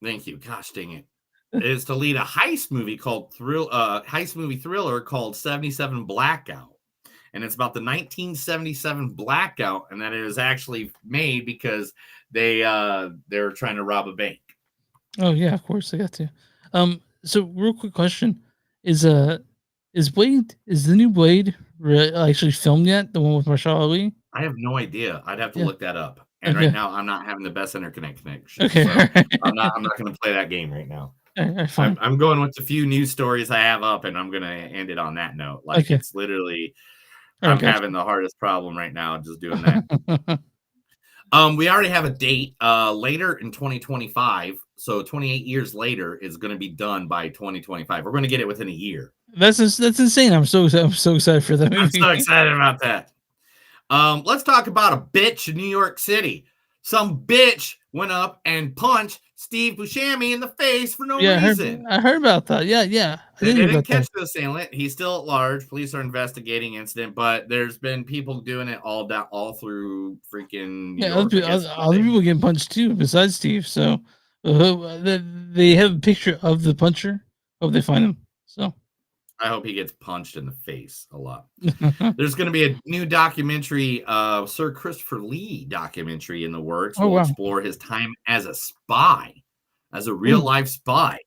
[SPEAKER 2] Thank you. Gosh dang it. Is to lead a heist movie thriller called 77 Blackout. And it's about the 1977 blackout, and that it was actually made because they're trying to rob a bank.
[SPEAKER 1] Oh yeah, of course I got to. So real quick question: is the new Blade actually filmed yet? The one with Marshall Ali?
[SPEAKER 2] I have no idea. I'd have to look that up. And right now, I'm not having the best internet connection.
[SPEAKER 1] Okay,
[SPEAKER 2] so I'm not going to play that game right now. I'm going with the few news stories I have up, and I'm going to end it on that note. Like it's literally, I'm having the hardest problem right now just doing that. We already have a date later in 2025. So 28 years later is going to be done by 2025. We're going to get it within a year.
[SPEAKER 1] That's insane. I'm so excited for that movie.
[SPEAKER 2] I'm so excited about that. Let's talk about a bitch in New York City. Some bitch went up and punched Steve Buscemi in the face for no reason.
[SPEAKER 1] I heard about that. Yeah.
[SPEAKER 2] They didn't catch the assailant. He's still at large. Police are investigating incident, but there's been people doing it all through freaking New York.
[SPEAKER 1] Other people getting punched too, besides Steve. So they have a picture of the puncher. Hope they find him. So
[SPEAKER 2] I hope he gets punched in the face a lot. There's going to be a new documentary, Sir Christopher Lee documentary in the works.
[SPEAKER 1] Oh,
[SPEAKER 2] Will
[SPEAKER 1] wow.
[SPEAKER 2] explore his time as a spy, as a real life spy.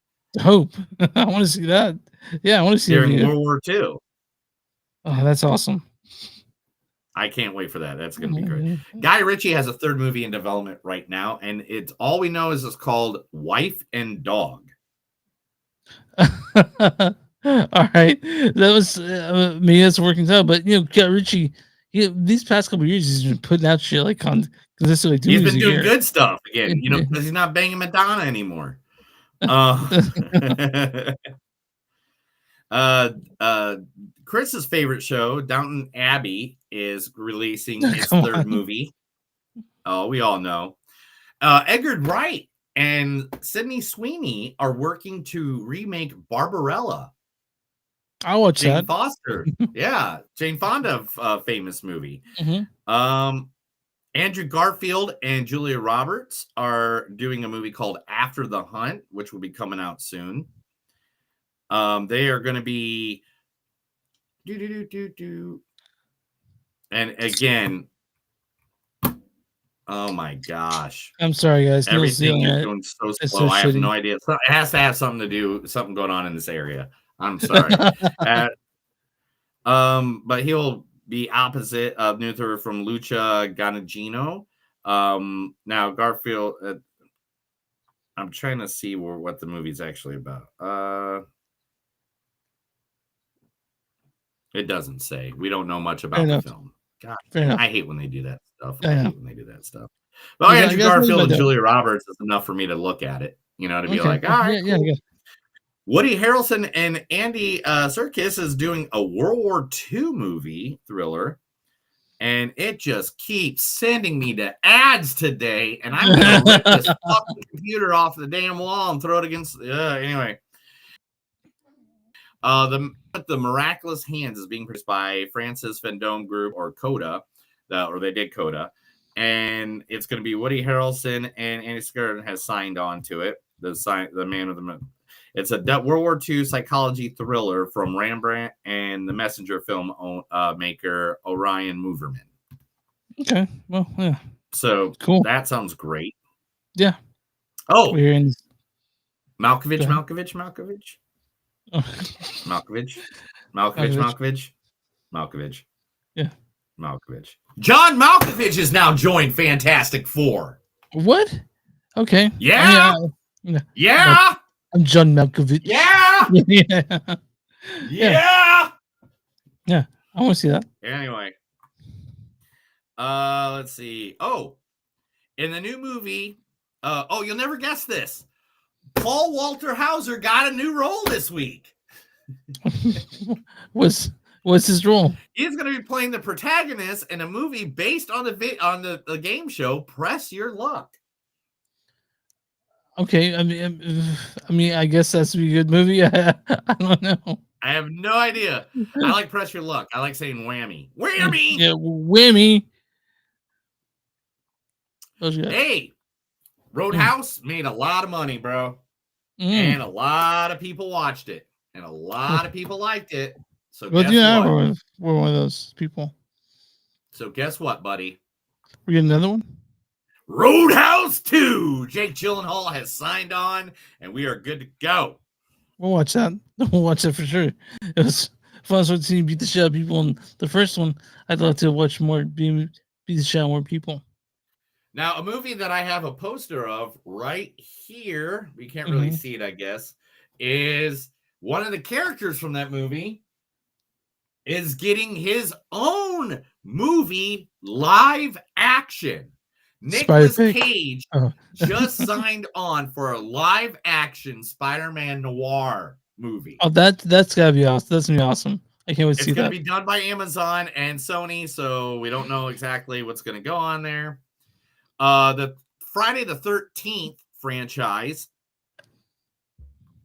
[SPEAKER 1] Hope. I want to see that. Yeah, I want to see
[SPEAKER 2] during World War II.
[SPEAKER 1] Oh, that's awesome.
[SPEAKER 2] I can't wait for that. That's going to be great. Guy Ritchie has a third movie in development right now, and it's all we know is it's called Wife and Dog.
[SPEAKER 1] All right, that was maybe that's working out, but Guy Ritchie, these past couple of years he's been putting out shit like consistently.
[SPEAKER 2] He's been doing good stuff again, because he's not banging Madonna anymore. Chris's favorite show, Downton Abbey, is releasing its third movie. Oh, we all know. Edgar Wright and Sydney Sweeney are working to remake Barbarella.
[SPEAKER 1] I'll watch
[SPEAKER 2] Jane
[SPEAKER 1] that.
[SPEAKER 2] Foster. Yeah, Jane Fonda famous movie. Andrew Garfield and Julia Roberts are doing a movie called After the Hunt, which will be coming out soon. They are going to be and again, oh my gosh.
[SPEAKER 1] I'm sorry, guys.
[SPEAKER 2] Everything is going so slow. I have no
[SPEAKER 1] shitty.
[SPEAKER 2] idea. It has to have something going on in this area. I'm sorry. But he'll be opposite of Luther from Lucha Guadagnino. Now Garfield, I'm trying to see what the movie's actually about. It doesn't say. We don't know much about the film. God, I hate when they do that stuff. I hate when they do that stuff. But Andrew Garfield and Julia Roberts is enough for me to look at it, to be like, all right, cool.
[SPEAKER 1] Yeah.
[SPEAKER 2] Woody Harrelson and Andy Serkis is doing a World War II movie thriller, and it just keeps sending me to ads today, and I'm going to rip this fucking computer off the damn wall and throw it against... anyway. The Miraculous Hands is being produced by Francis Vendome Group, or CODA, or they did CODA, and it's going to be Woody Harrelson, and Andy Serkis has signed on to it. The man of the moon. It's a World War II psychology thriller from Rembrandt and the Messenger film maker Orion Moverman.
[SPEAKER 1] Okay, well, yeah.
[SPEAKER 2] So
[SPEAKER 1] cool.
[SPEAKER 2] That sounds great.
[SPEAKER 1] Yeah.
[SPEAKER 2] Oh,
[SPEAKER 1] Malkovich. Yeah.
[SPEAKER 2] Malkovich. John Malkovich has now joined Fantastic Four.
[SPEAKER 1] What? Okay.
[SPEAKER 2] Yeah. Yeah.
[SPEAKER 1] I'm John Malkovich.
[SPEAKER 2] Yeah.
[SPEAKER 1] Yeah. I want to see that.
[SPEAKER 2] Anyway. Let's see. Oh, in the new movie, you'll never guess this. Paul Walter Hauser got a new role this week.
[SPEAKER 1] What's his role?
[SPEAKER 2] He's going to be playing the protagonist in a movie based on the game show Press Your Luck.
[SPEAKER 1] Okay, I mean, I guess that's a good movie. I don't know.
[SPEAKER 2] I have no idea. I like Press Your Luck. I like saying whammy. Whammy!
[SPEAKER 1] Yeah, whammy.
[SPEAKER 2] Hey, Roadhouse made a lot of money, bro. And a lot of people watched it. And a lot of people liked it. So guess what?
[SPEAKER 1] We're one of those people.
[SPEAKER 2] So guess what, buddy?
[SPEAKER 1] We get another one?
[SPEAKER 2] Roadhouse 2. Jake Gyllenhaal has signed on, and we are good to go.
[SPEAKER 1] We'll watch that. We'll watch that for sure. It was fun to see beat the shit out of people in the first one. I'd love to watch more beat the shit out of more people.
[SPEAKER 2] Now, a movie that I have a poster of right here, we can't really see it, I guess, is one of the characters from that movie is getting his own movie live action. Nicolas Cage just signed on for a live action Spider-Man noir. movie.
[SPEAKER 1] Oh, that's gotta be awesome. That's gonna be awesome. I can't wait to
[SPEAKER 2] It's
[SPEAKER 1] see
[SPEAKER 2] going
[SPEAKER 1] that.
[SPEAKER 2] to be done by Amazon and Sony, so we don't know exactly what's going to go on there. The Friday the 13th franchise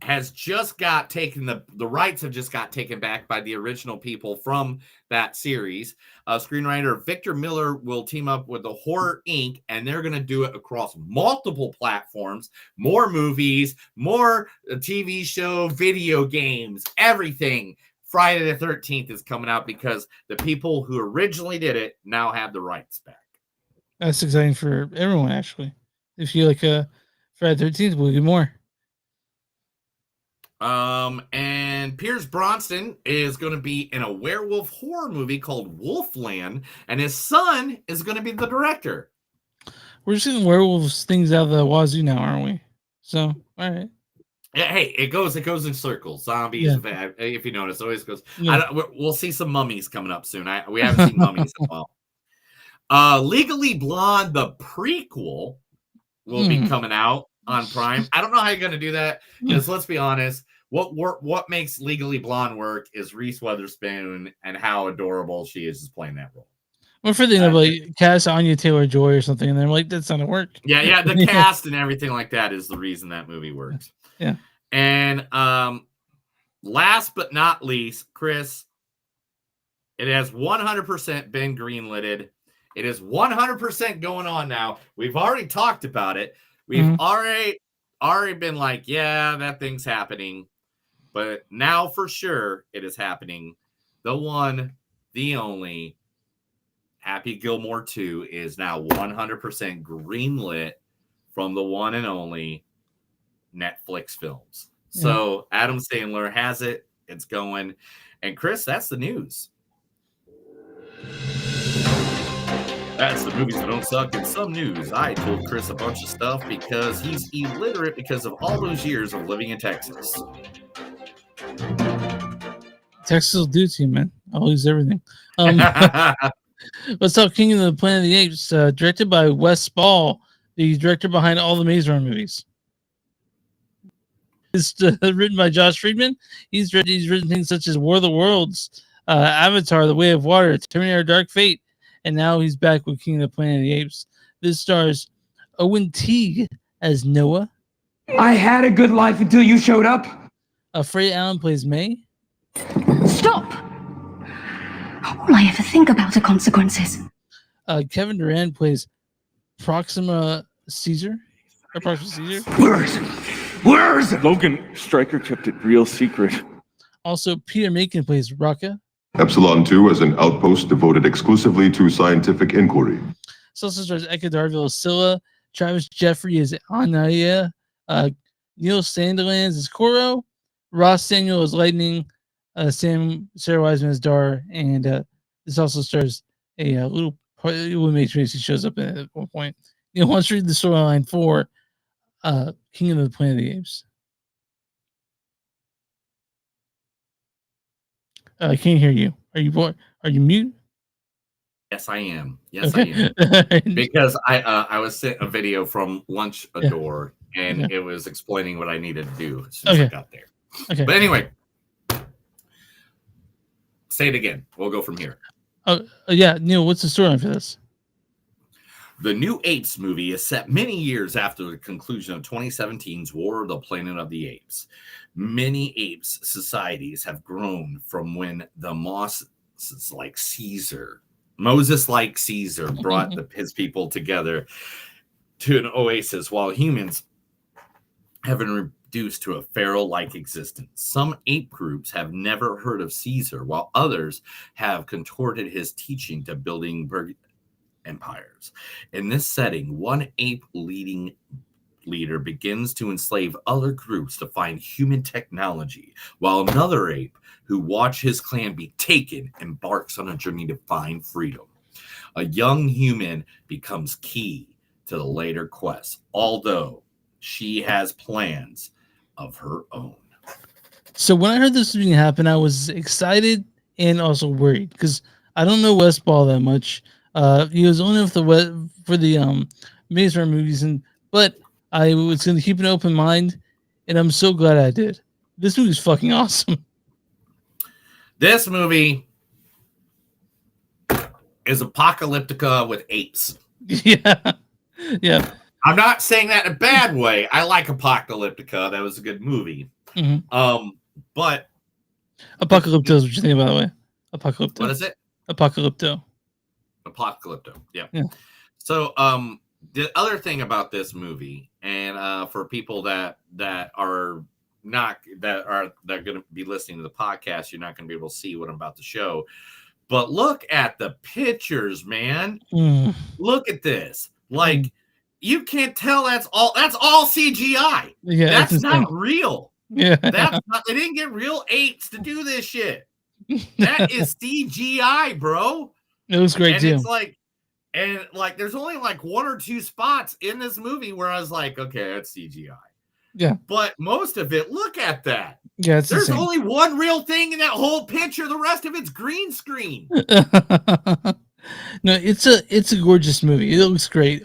[SPEAKER 2] has just got taken, the rights have just got taken back by the original people from that series. Screenwriter Victor Miller will team up with the Horror Inc., and they're going to do it across multiple platforms, more movies, more TV show, video games, everything. Friday the 13th is coming out because the people who originally did it now have the rights back.
[SPEAKER 1] That's exciting for everyone, actually. If you like Friday 13th, we'll get more.
[SPEAKER 2] And Pierce Brosnan is going to be in a werewolf horror movie called Wolfland, and his son is going to be the director.
[SPEAKER 1] We're just getting werewolves things out of the wazoo now, aren't we? So, all right.
[SPEAKER 2] Yeah, hey, it goes in circles. Zombies,
[SPEAKER 1] Yeah.
[SPEAKER 2] if you notice, it always goes.
[SPEAKER 1] Yeah.
[SPEAKER 2] We'll see some mummies coming up soon. We haven't seen mummies in a while. Legally Blonde, the prequel, will be coming out on Prime. I don't know how you're going to do that because let's be honest, what makes Legally Blonde work is Reese Witherspoon and how adorable she is playing that role.
[SPEAKER 1] Well, for the like cast Anya Taylor-Joy or something, and they're like, that's not gonna work.
[SPEAKER 2] Yeah, the cast and everything like that is the reason that movie works.
[SPEAKER 1] Yeah.
[SPEAKER 2] And last but not least, Chris, it has 100% been greenlighted. It is 100% going on now. We've already talked about it. We've already been like, yeah, that thing's happening. But now for sure it is happening. The one, the only, Happy Gilmore 2 is now 100% greenlit from the one and only Netflix Films. So Adam Sandler has it. It's going. And Chris, that's the news. That's the movies that don't suck. In some news, I told Chris a bunch of stuff because he's illiterate because of all those years of living in Texas.
[SPEAKER 1] Texas will do to you, man. I'll lose everything. Let's talk King of the Planet of the Apes, directed by Wes Ball, the director behind all the Maze Runner movies. It's written by Josh Friedman. He's written things such as War of the Worlds, Avatar, The Way of Water, Terminator Dark Fate, and now he's back with King of the Planet of the Apes. This stars Owen Teague as Noah.
[SPEAKER 14] I had a good life until you showed up.
[SPEAKER 1] Freya Allen plays May.
[SPEAKER 9] Stop! All I ever think about are consequences.
[SPEAKER 1] Kevin Durant plays Proxima Caesar. Or Proxima Caesar.
[SPEAKER 19] Where is it? Logan Stryker kept it real secret.
[SPEAKER 1] Also, Peter Macon plays Raka.
[SPEAKER 16] Epsilon 2 as an outpost devoted exclusively to scientific inquiry.
[SPEAKER 1] This also stars Eka Darville as Scylla, Travis Jeffrey as Anaya, Neil Sandilands as Koro, Ross Samuel as Lightning, Sarah Wiseman as Dar, and this also stars a little part of Matrix. He shows up at one point. You know, let's read the storyline for King of the Planet of the Apes. I can't hear you. Are you mute?
[SPEAKER 2] Yes, I am. Yes,
[SPEAKER 1] Okay.
[SPEAKER 2] I am. Because I was sent a video from Lunch Adore, and it was explaining what I needed to do as soon as I got there.
[SPEAKER 1] Okay.
[SPEAKER 2] But anyway, say it again. We'll go from here.
[SPEAKER 1] Yeah, Neil, what's the storyline for this?
[SPEAKER 2] The new Apes movie is set many years after the conclusion of 2017's War of the Planet of the Apes. Many apes societies have grown from when the Moses like Caesar brought his people together to an oasis, while humans have been reduced to a pharaoh-like existence. Some ape groups have never heard of Caesar, while others have contorted his teaching to building empires. In this setting, one ape leader begins to enslave other groups to find human technology, while another ape who watched his clan be taken embarks on a journey to find freedom. A young human becomes key to the later quest, although she has plans of her own.
[SPEAKER 1] So when I heard this was going to happen, I was excited and also worried because I don't know Wes Ball that much. He was only for the Maze Runner movies, but I was going to keep an open mind, and I'm so glad I did This movie's fucking awesome.
[SPEAKER 2] This movie is Apocalyptica with apes.
[SPEAKER 1] Yeah. Yeah.
[SPEAKER 2] I'm not saying that in a bad way. I like Apocalyptica. That was a good movie.
[SPEAKER 1] Mm-hmm.
[SPEAKER 2] But
[SPEAKER 1] Apocalypto is what you think, by the way. Apocalypto.
[SPEAKER 2] What is it?
[SPEAKER 1] Apocalypto.
[SPEAKER 2] Apocalypto. Yeah.
[SPEAKER 1] Yeah.
[SPEAKER 2] So the other thing about this movie, and for people that are going to be listening to the podcast, you're not going to be able to see what I'm about to show. But look at the pictures, man. Look at this. Like you can't tell that's all CGI.
[SPEAKER 1] Yeah,
[SPEAKER 2] that's not real.
[SPEAKER 1] Yeah.
[SPEAKER 2] That's not, they didn't get real apes to do this shit. That is CGI, bro.
[SPEAKER 1] It was great
[SPEAKER 2] and
[SPEAKER 1] too.
[SPEAKER 2] It's like, and like, there's only like one or two spots in this movie where I was like, okay, that's CGI.
[SPEAKER 1] Yeah.
[SPEAKER 2] But most of it, look at that.
[SPEAKER 1] Yeah, it's
[SPEAKER 2] there's
[SPEAKER 1] insane.
[SPEAKER 2] only one real thing in that whole picture. The rest of it's green screen.
[SPEAKER 1] No, it's a gorgeous movie. It looks great.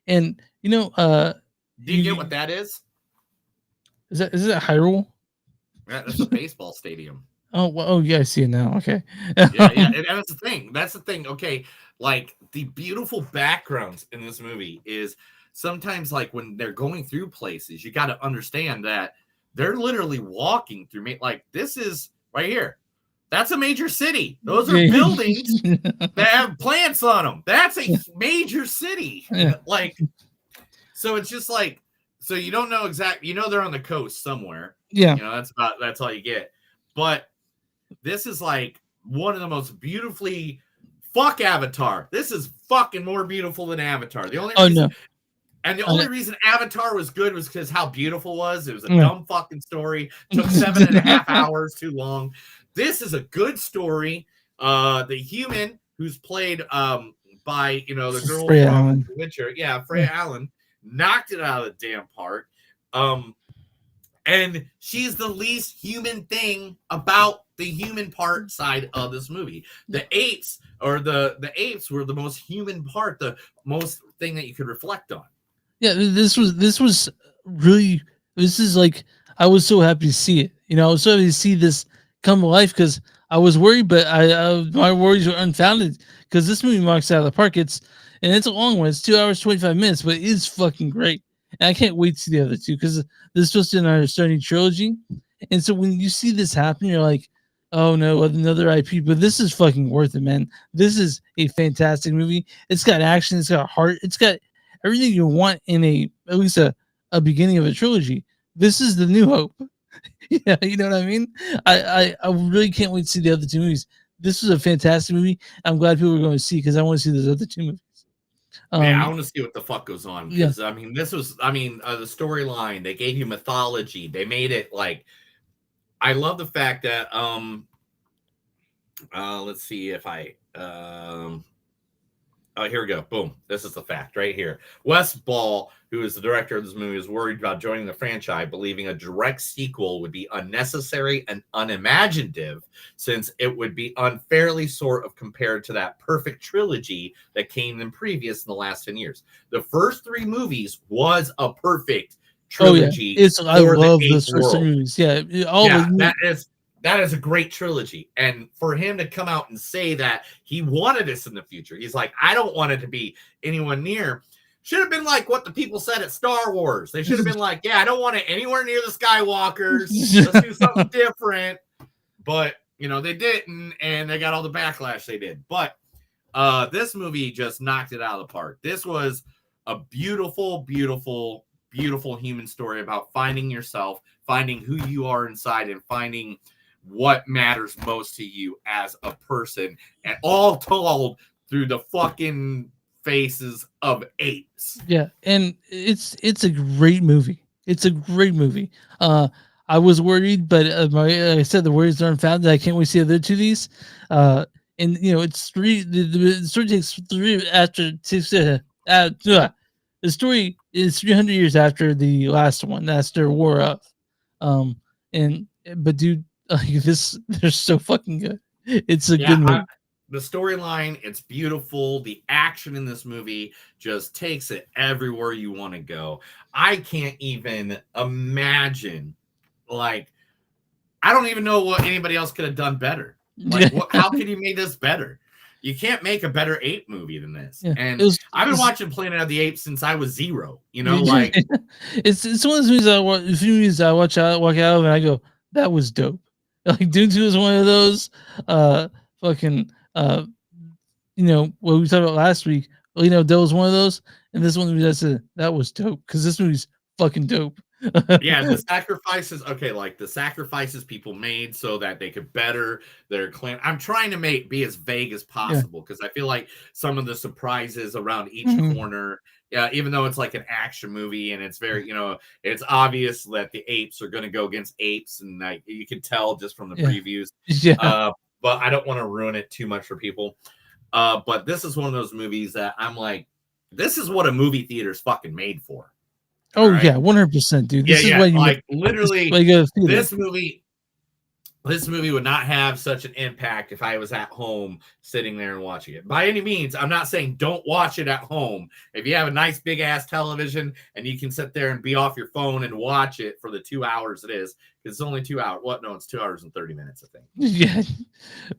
[SPEAKER 1] And you know,
[SPEAKER 2] do you get what that is?
[SPEAKER 1] Is that Hyrule?
[SPEAKER 2] Yeah, that's a baseball stadium.
[SPEAKER 1] Oh, well, oh yeah, I see it now. Okay.
[SPEAKER 2] yeah, and that's the thing. That's the thing. Okay, like the beautiful backgrounds in this movie is sometimes like when they're going through places, you got to understand that they're literally walking through. Like this is right here. That's a major city. Those are buildings that have plants on them. That's a major city.
[SPEAKER 1] Yeah.
[SPEAKER 2] Like, so it's just like, so you don't know exactly. You know they're on the coast somewhere.
[SPEAKER 1] Yeah.
[SPEAKER 2] You know that's all you get. But this is like one of the most beautifully fuck Avatar. This is fucking more beautiful than Avatar. The only reason, and the only reason Avatar was good was because how beautiful it was. It was a dumb fucking story. Took 7.5 hours too long. This is a good story. The human who's played by the girl
[SPEAKER 1] Freya
[SPEAKER 2] from
[SPEAKER 1] Allen.
[SPEAKER 2] Witcher, Freya Allen, knocked it out of the damn park. And she's the least human thing about the human part side of this movie. The apes, or the apes, were the most human part, the most thing that you could reflect on.
[SPEAKER 1] Yeah, this was really. This is like, I was so happy to see it. I was so happy to see this come to life, because I was worried, but my worries were unfounded, because this movie knocks it out of the park. It's a long one. It's 2 hours 25 minutes, but it is fucking great. And I can't wait to see the other two, because this is supposed to be our starting trilogy. And so when you see this happen, you're like, oh no, another IP. But this is fucking worth it, man. This is a fantastic movie. It's got action. It's got heart. It's got everything you want in at least a beginning of a trilogy. This is the New Hope. Yeah, you know what I mean? I really can't wait to see the other two movies. This was a fantastic movie. I'm glad people are going to see, because I want to see those other two movies.
[SPEAKER 2] I want to see what the fuck goes on, because the storyline, they gave you mythology, they made it like, I love the fact that let's see if I here we go, boom, this is the fact right here. Wes Ball, who is the director of this movie, is worried about joining the franchise, believing a direct sequel would be unnecessary and unimaginative, since it would be unfairly sort of compared to that perfect trilogy that came in previous in the last 10 years. The first 3 movies was a perfect trilogy.
[SPEAKER 1] I love those first 3 movies.
[SPEAKER 2] That is a great trilogy. And for him to come out and say that he wanted this in the future, he's like, I don't want it to be anyone near. Should have been like what the people said at Star Wars. They should have been like, I don't want it anywhere near the Skywalkers. Let's do something different. But, they didn't, and they got all the backlash they did. But this movie just knocked it out of the park. This was a beautiful, beautiful, beautiful human story about finding yourself, finding who you are inside, and finding what matters most to you as a person, and all told through the fucking faces of apes.
[SPEAKER 1] Yeah, and it's a great movie. It's a great movie. I was worried, but like I said, the worries are unfounded. I can't wait to see the other two of these. And it's 3. The story takes 3 after 6. The story is 300 years after the last one. That's their War of. But dude, they're so fucking good. It's a good movie.
[SPEAKER 2] The storyline, it's beautiful. The action in this movie just takes it everywhere you want to go. I can't even imagine like I don't even know what anybody else could have done better. Like, how could you make this better? You can't make a better ape movie than this.
[SPEAKER 1] Yeah.
[SPEAKER 2] And I've been watching Planet of the Apes since I was 0. You know, like
[SPEAKER 1] it's one of those movies I walk out of, and I go, that was dope. Like Dune 2 is one of those. Fucking you know what we talked about last week. You know, that was one of those, and this one I said that was dope because this movie's fucking dope.
[SPEAKER 2] Yeah, the sacrifices. Okay, like the sacrifices people made so that they could better their clan. I'm trying to be as vague as possible because I feel like some of the surprises around each corner. Yeah, even though it's like an action movie and it's very, you know, it's obvious that the apes are going to go against apes, and like you can tell just from the previews.
[SPEAKER 1] Yeah.
[SPEAKER 2] But I don't want to ruin it too much for people. But this is one of those movies that I'm like, this is what a movie theater is fucking made for.
[SPEAKER 1] Oh yeah, 100%, dude. This is
[SPEAKER 2] yeah.
[SPEAKER 1] why you
[SPEAKER 2] Like literally,
[SPEAKER 1] this
[SPEAKER 2] movie would not have such an impact if I was at home sitting there and watching it. By any means, I'm not saying don't watch it at home. If you have a nice big ass television and you can sit there and be off your phone and watch it for the 2 hours it is, because it's only 2 hours. What? No, it's 2 hours and 30 minutes, I think.
[SPEAKER 1] Yeah,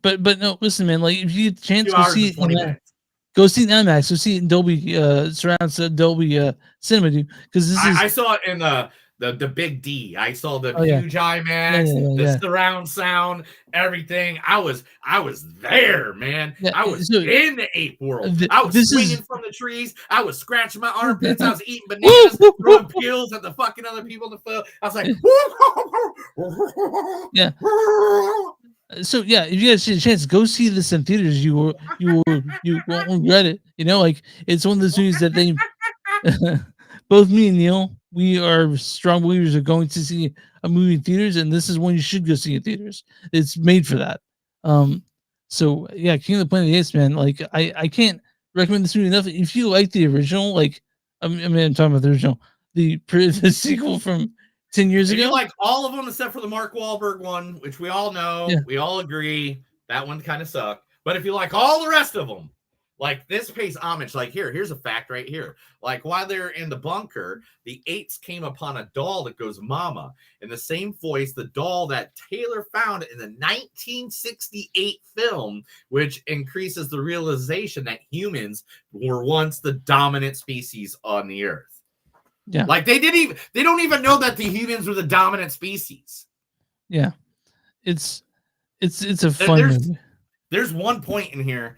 [SPEAKER 1] but no, listen, man. Like if you get a chance,
[SPEAKER 2] 2 hours and 20 minutes.
[SPEAKER 1] Go see it in IMAX. Go see it in Dolby surround Dolby Cinema, dude. Because
[SPEAKER 2] I saw it in the big D. I saw the huge IMAX, the surround sound, everything. I was there, man. I was in the ape world. I was swinging from the trees. I was scratching my armpits. I was eating bananas, throwing pills at the fucking other people in the field. I was like,
[SPEAKER 1] yeah. So yeah, if you guys get a chance, go see this in theaters. You won't regret it. You know, like it's one of those movies that they, both me and Neil, we are strong believers of going to see a movie in theaters, and this is one you should go see in theaters. It's made for that. So yeah, King of the Planet of the Apes, man. Like I can't recommend this movie enough. If you like the original, like I'm talking about the original, the sequel from 10 years ago.
[SPEAKER 2] You like all of them except for the Mark Wahlberg one, which we all know, we all agree that one kind of sucked. But if you like all the rest of them, like this pays homage. Like here's a fact right here. Like while they're in the bunker, the apes came upon a doll that goes "Mama" in the same voice, the doll that Taylor found in the 1968 film, which increases the realization that humans were once the dominant species on the earth.
[SPEAKER 1] Yeah,
[SPEAKER 2] like they don't even know that the humans were the dominant species.
[SPEAKER 1] Yeah, it's a fun movie.
[SPEAKER 2] There's one point in here.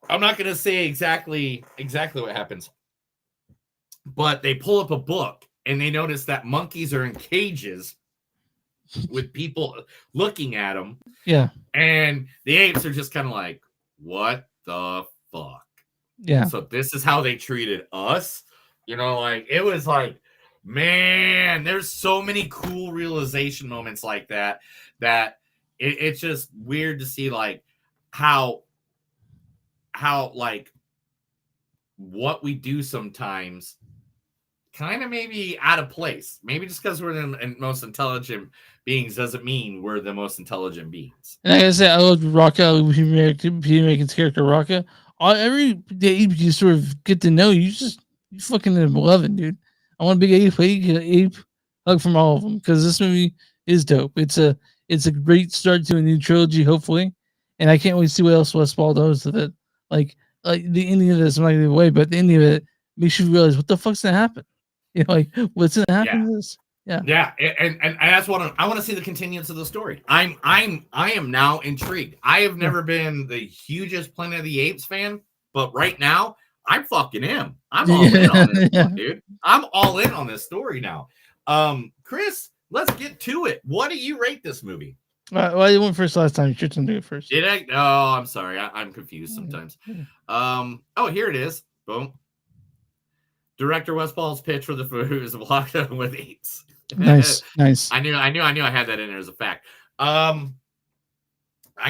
[SPEAKER 2] I'm not gonna say exactly what happens, but they pull up a book and they notice that monkeys are in cages with people looking at them.
[SPEAKER 1] Yeah,
[SPEAKER 2] and the apes are just kind of like, what the fuck?
[SPEAKER 1] Yeah.
[SPEAKER 2] So this is how they treated us. You know, like it was like, man, there's so many cool realization moments like that it's just weird to see like how like what we do sometimes kind of maybe out of place. Maybe just because we're the most intelligent beings doesn't mean we're the most intelligent beings.
[SPEAKER 1] And like I said, I love Rocka, Peter American's character Rocka. Every day you sort of get to know you fucking love it, dude. I want a big ape hug from all of them because this movie is dope. It's a great start to a new trilogy, hopefully, and I can't wait to see what else Wes Ball does with it. Like the ending of this, I'm not gonna give away, but the ending of it makes you realize what the fuck's gonna happen. You know, like what's gonna happen to this?
[SPEAKER 2] Yeah, and that's what I want to see, the continuance of the story. I am now intrigued. I have never been the hugest Planet of the Apes fan, but right now I'm fucking am. I'm all in on this one, dude. I'm all in on this story now. Chris, let's get to it. What do you rate this movie?
[SPEAKER 1] Well, you went first last time. You should do it first.
[SPEAKER 2] Did I? Oh, I'm sorry. I'm confused sometimes. Oh, here it is. Boom. Director Wes Ball's pitch for the Food Block with Apes.
[SPEAKER 1] Nice.
[SPEAKER 2] I knew I had that in there as a fact. I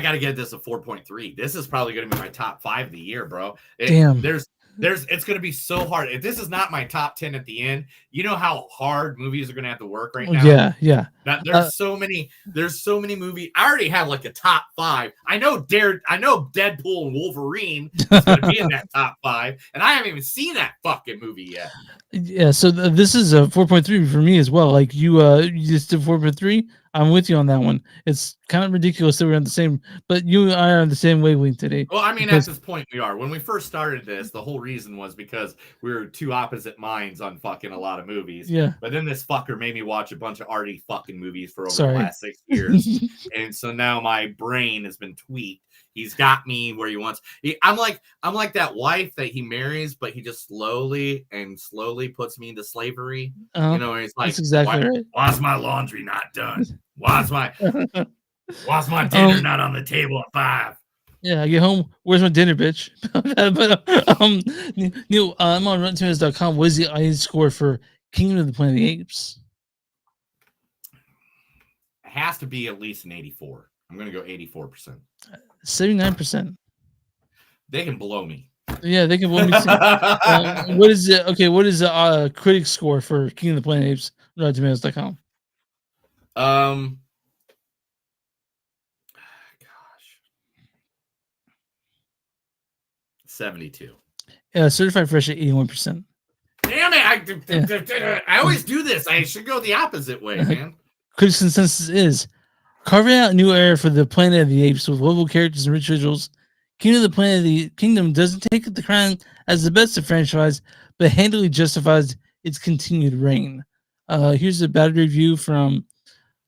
[SPEAKER 2] got to get this a 4.3. This is probably going to be my top 5 of the year, bro.
[SPEAKER 1] Damn.
[SPEAKER 2] It's going to be so hard. If this is not my top 10 at the end, you know how hard movies are going to have to work right now.
[SPEAKER 1] Yeah.
[SPEAKER 2] There's so many movies. I already have like a top 5. I know Deadpool and Wolverine is going to be in that top 5, and I haven't even seen that fucking movie yet.
[SPEAKER 1] Yeah, so this is a 4.3 for me as well. Like you just did 4.3. I'm with you on that one. It's kind of ridiculous that we're on the same, but you and I are on the same wavelength today.
[SPEAKER 2] Well, I mean,
[SPEAKER 1] because-
[SPEAKER 2] at this point we are. When we first started this, the whole reason was because we were two opposite minds on fucking a lot of movies.
[SPEAKER 1] Yeah.
[SPEAKER 2] But then this fucker made me watch a bunch of arty fucking movies for over
[SPEAKER 1] Sorry.
[SPEAKER 2] the last 6 years. And so now my brain has been tweaked. He's got me where he wants. I'm like that wife that he marries, but he just slowly puts me into slavery.
[SPEAKER 1] Uh-huh.
[SPEAKER 2] You know, and he's like,
[SPEAKER 1] That's exactly right.
[SPEAKER 2] Why's my laundry not done? Why's my dinner not on the table at 5?
[SPEAKER 1] Yeah, I get home. Where's my dinner, bitch? But Neil, I'm on RottenTomatoes.com. What is the audience score for Kingdom of the Planet of the Apes?
[SPEAKER 2] It has to be at least an 84. I'm going to go 84%.
[SPEAKER 1] 79%.
[SPEAKER 2] They can blow me.
[SPEAKER 1] Yeah, they can blow me too. What is it? Okay, what is the critic score for Kingdom of the Planet of the Apes? RottenTomatoes.com.
[SPEAKER 2] 72.
[SPEAKER 1] Certified fresh at 81%.
[SPEAKER 2] Damn it! I always do this. I should go the opposite way, man.
[SPEAKER 1] Critics' consensus is carving out a new era for the Planet of the Apes with lovable characters and rich visuals. Kingdom of the Planet of the Kingdom doesn't take the crown as the best of franchise, but handily justifies its continued reign. Here's a bad review from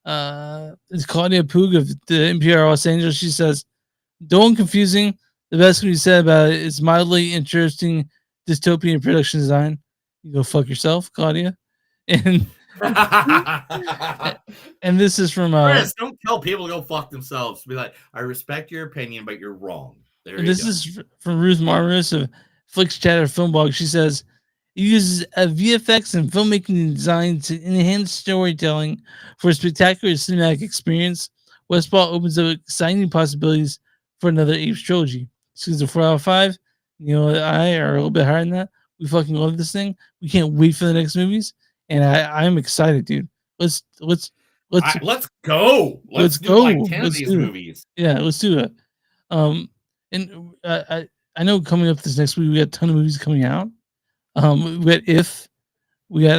[SPEAKER 1] it's Claudia Poog of the NPR Los Angeles. She says, "Dull and confusing. The best can be said about it is mildly interesting dystopian production design." You go fuck yourself, Claudia. And and this is from
[SPEAKER 2] Chris, don't tell people to go fuck themselves. Be like, I respect your opinion, but you're wrong. There you
[SPEAKER 1] this
[SPEAKER 2] go.
[SPEAKER 1] is from Ruth Marmaris of Flix Chatter Film Blog. She says it uses VFX and filmmaking design to enhance storytelling for a spectacular cinematic experience. Westball opens up exciting possibilities for another Apes trilogy. Season 4 out of 5. Neil and I are a little bit higher than that. We fucking love this thing. We can't wait for the next movies, and I'm excited, dude. Let's
[SPEAKER 2] go. Let's do
[SPEAKER 1] go.
[SPEAKER 2] like 10 of
[SPEAKER 1] Let's
[SPEAKER 2] these
[SPEAKER 1] do it.
[SPEAKER 2] movies.
[SPEAKER 1] Yeah, let's do it. And I know coming up this next week we got a ton of movies coming out. We got If. We got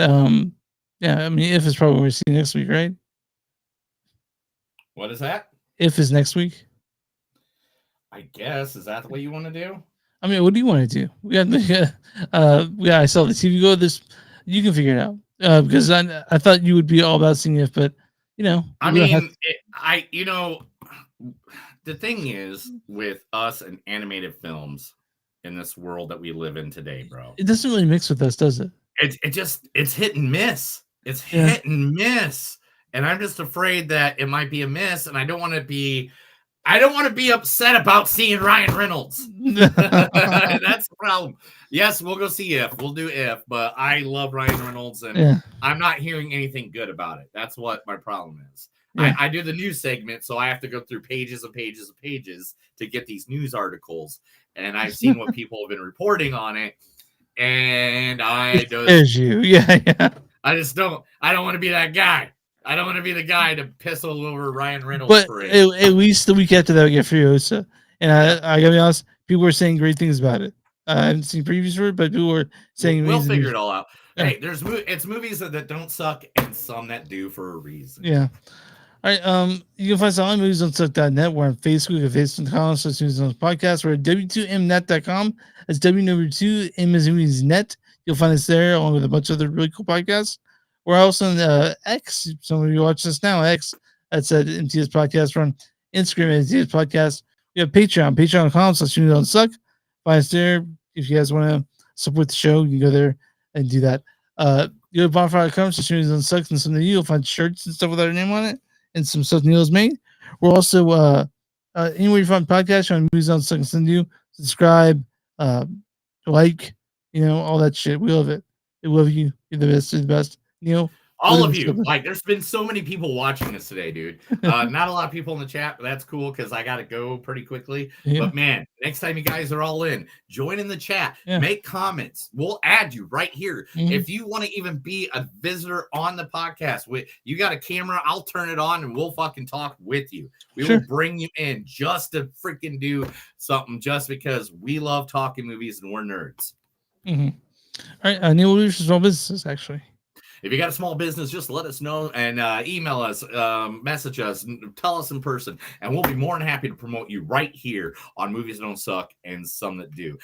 [SPEAKER 1] yeah. I mean, If is probably what we're seeing next week, right?
[SPEAKER 2] What is that?
[SPEAKER 1] If is next week.
[SPEAKER 2] I guess. Is that the way you want to do?
[SPEAKER 1] I mean, what do you want to do? We got I saw the TV go. This you can figure it out because I thought you would be all about seeing If, but you know,
[SPEAKER 2] I mean, the thing is with us and animated films in this world that we live in today, bro.
[SPEAKER 1] It doesn't really mix with us, does it?
[SPEAKER 2] It's hit and miss. It's hit and miss. And I'm just afraid that it might be a miss, and I don't want to be upset about seeing Ryan Reynolds. That's the problem. Yes, we'll go see If. We'll do If, but I love Ryan Reynolds, and I'm not hearing anything good about it. That's what my problem is.
[SPEAKER 1] Yeah.
[SPEAKER 2] I do the news segment, so I have to go through pages and pages and pages to get these news articles. And I've seen what people have been reporting on it, and I don't want to be that guy. I don't want to be the guy to piss all over Ryan Reynolds.
[SPEAKER 1] But
[SPEAKER 2] parade.
[SPEAKER 1] at least the week after that, we get Furiosa, and I gotta be honest, people were saying great things about it. I haven't seen previews for it, but people were saying
[SPEAKER 2] we'll
[SPEAKER 1] amazing
[SPEAKER 2] figure
[SPEAKER 1] things.
[SPEAKER 2] it all out.
[SPEAKER 1] Yeah.
[SPEAKER 2] Hey, it's movies that don't suck and some that do for a reason.
[SPEAKER 1] Yeah. All right. You can find us on movies on suck.net. We're on Facebook at Facebook.com. So as on the podcast, we're at w2mnet.com. That's W2M as movies net. You'll find us there along with a bunch of other really cool podcasts. We're also on X. Some of you watch us now. X. That's at MTS Podcast. We're on Instagram at MTS Podcast. We have Patreon. Patreon.com/movies suck. Find us there. If you guys want to support the show, you can go there and do that. You go to bonfire.com/movies sucks, and some of you'll find shirts and stuff with our name on it, and some stuff Neil's made. We're also anywhere you find podcasts on Movies on Suck, send you subscribe, like, all that shit. We love it. We love you. You're the best. You're the best. Neil,
[SPEAKER 2] all of you. Like, there's been so many people watching this today, dude. Not a lot of people in the chat, but that's cool because I got to go pretty quickly.
[SPEAKER 1] Yeah.
[SPEAKER 2] But man, next time you guys are all in, join in the chat,
[SPEAKER 1] Yeah.
[SPEAKER 2] make comments. We'll add you right here.
[SPEAKER 1] Mhm.
[SPEAKER 2] If you want to even be a visitor on the podcast, you got a camera, I'll turn it on and we'll fucking talk with you. We
[SPEAKER 1] Sure.
[SPEAKER 2] will bring you in just to freaking do something just because we love talking movies and we're nerds.
[SPEAKER 1] Mm-hmm. All right. Neil, what are your small businesses, actually?
[SPEAKER 2] If you got a small business, just let us know and email us, message us, tell us in person, and we'll be more than happy to promote you right here on Movies Don't Suck and Some That Do.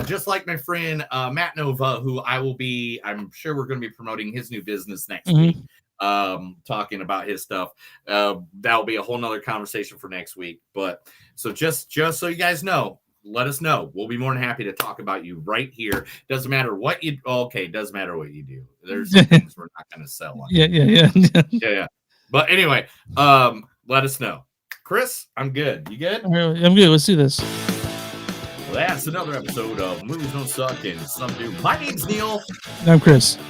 [SPEAKER 2] Just like my friend Matt Nova, who I'm sure we're going to be promoting his new business next week, talking about his stuff. That'll be a whole nother conversation for next week. But so just so you guys know, let us know. We'll be more than happy to talk about you right here. Doesn't matter what you doesn't matter what you do. There's some things we're not going to sell on. Yeah. But anyway, let us know. Chris, I'm good. You good?
[SPEAKER 1] I'm good. Let's do this.
[SPEAKER 2] Well, that's another episode of Movies Don't Suck and Some Do. My name's Neil.
[SPEAKER 1] I'm Chris.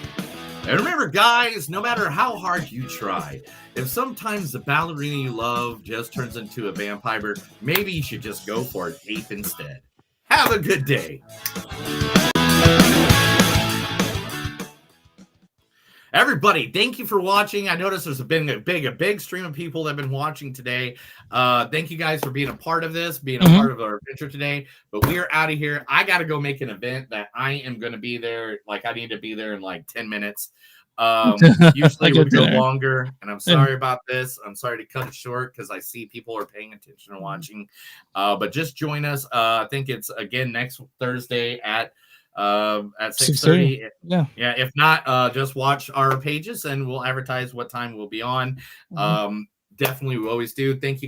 [SPEAKER 2] And remember, guys, no matter how hard you try, if sometimes the ballerina you love just turns into a vampire, maybe you should just go for an ape instead. Have a good day. Everybody, thank you for watching. I noticed there's been a big stream of people that have been watching today. Thank you guys for being a part of this, being a part of our adventure today. But we are out of here. I got to go make an event that I am going to be there. Like, I need to be there in like 10 minutes. Usually it would go longer, and I'm sorry about this. I'm sorry to cut it short because I see people are paying attention and watching. But just join us. I think it's again next Thursday at 6:30. Yeah. If not, just watch our pages and we'll advertise what time we'll be on. Definitely, we always do. Thank you.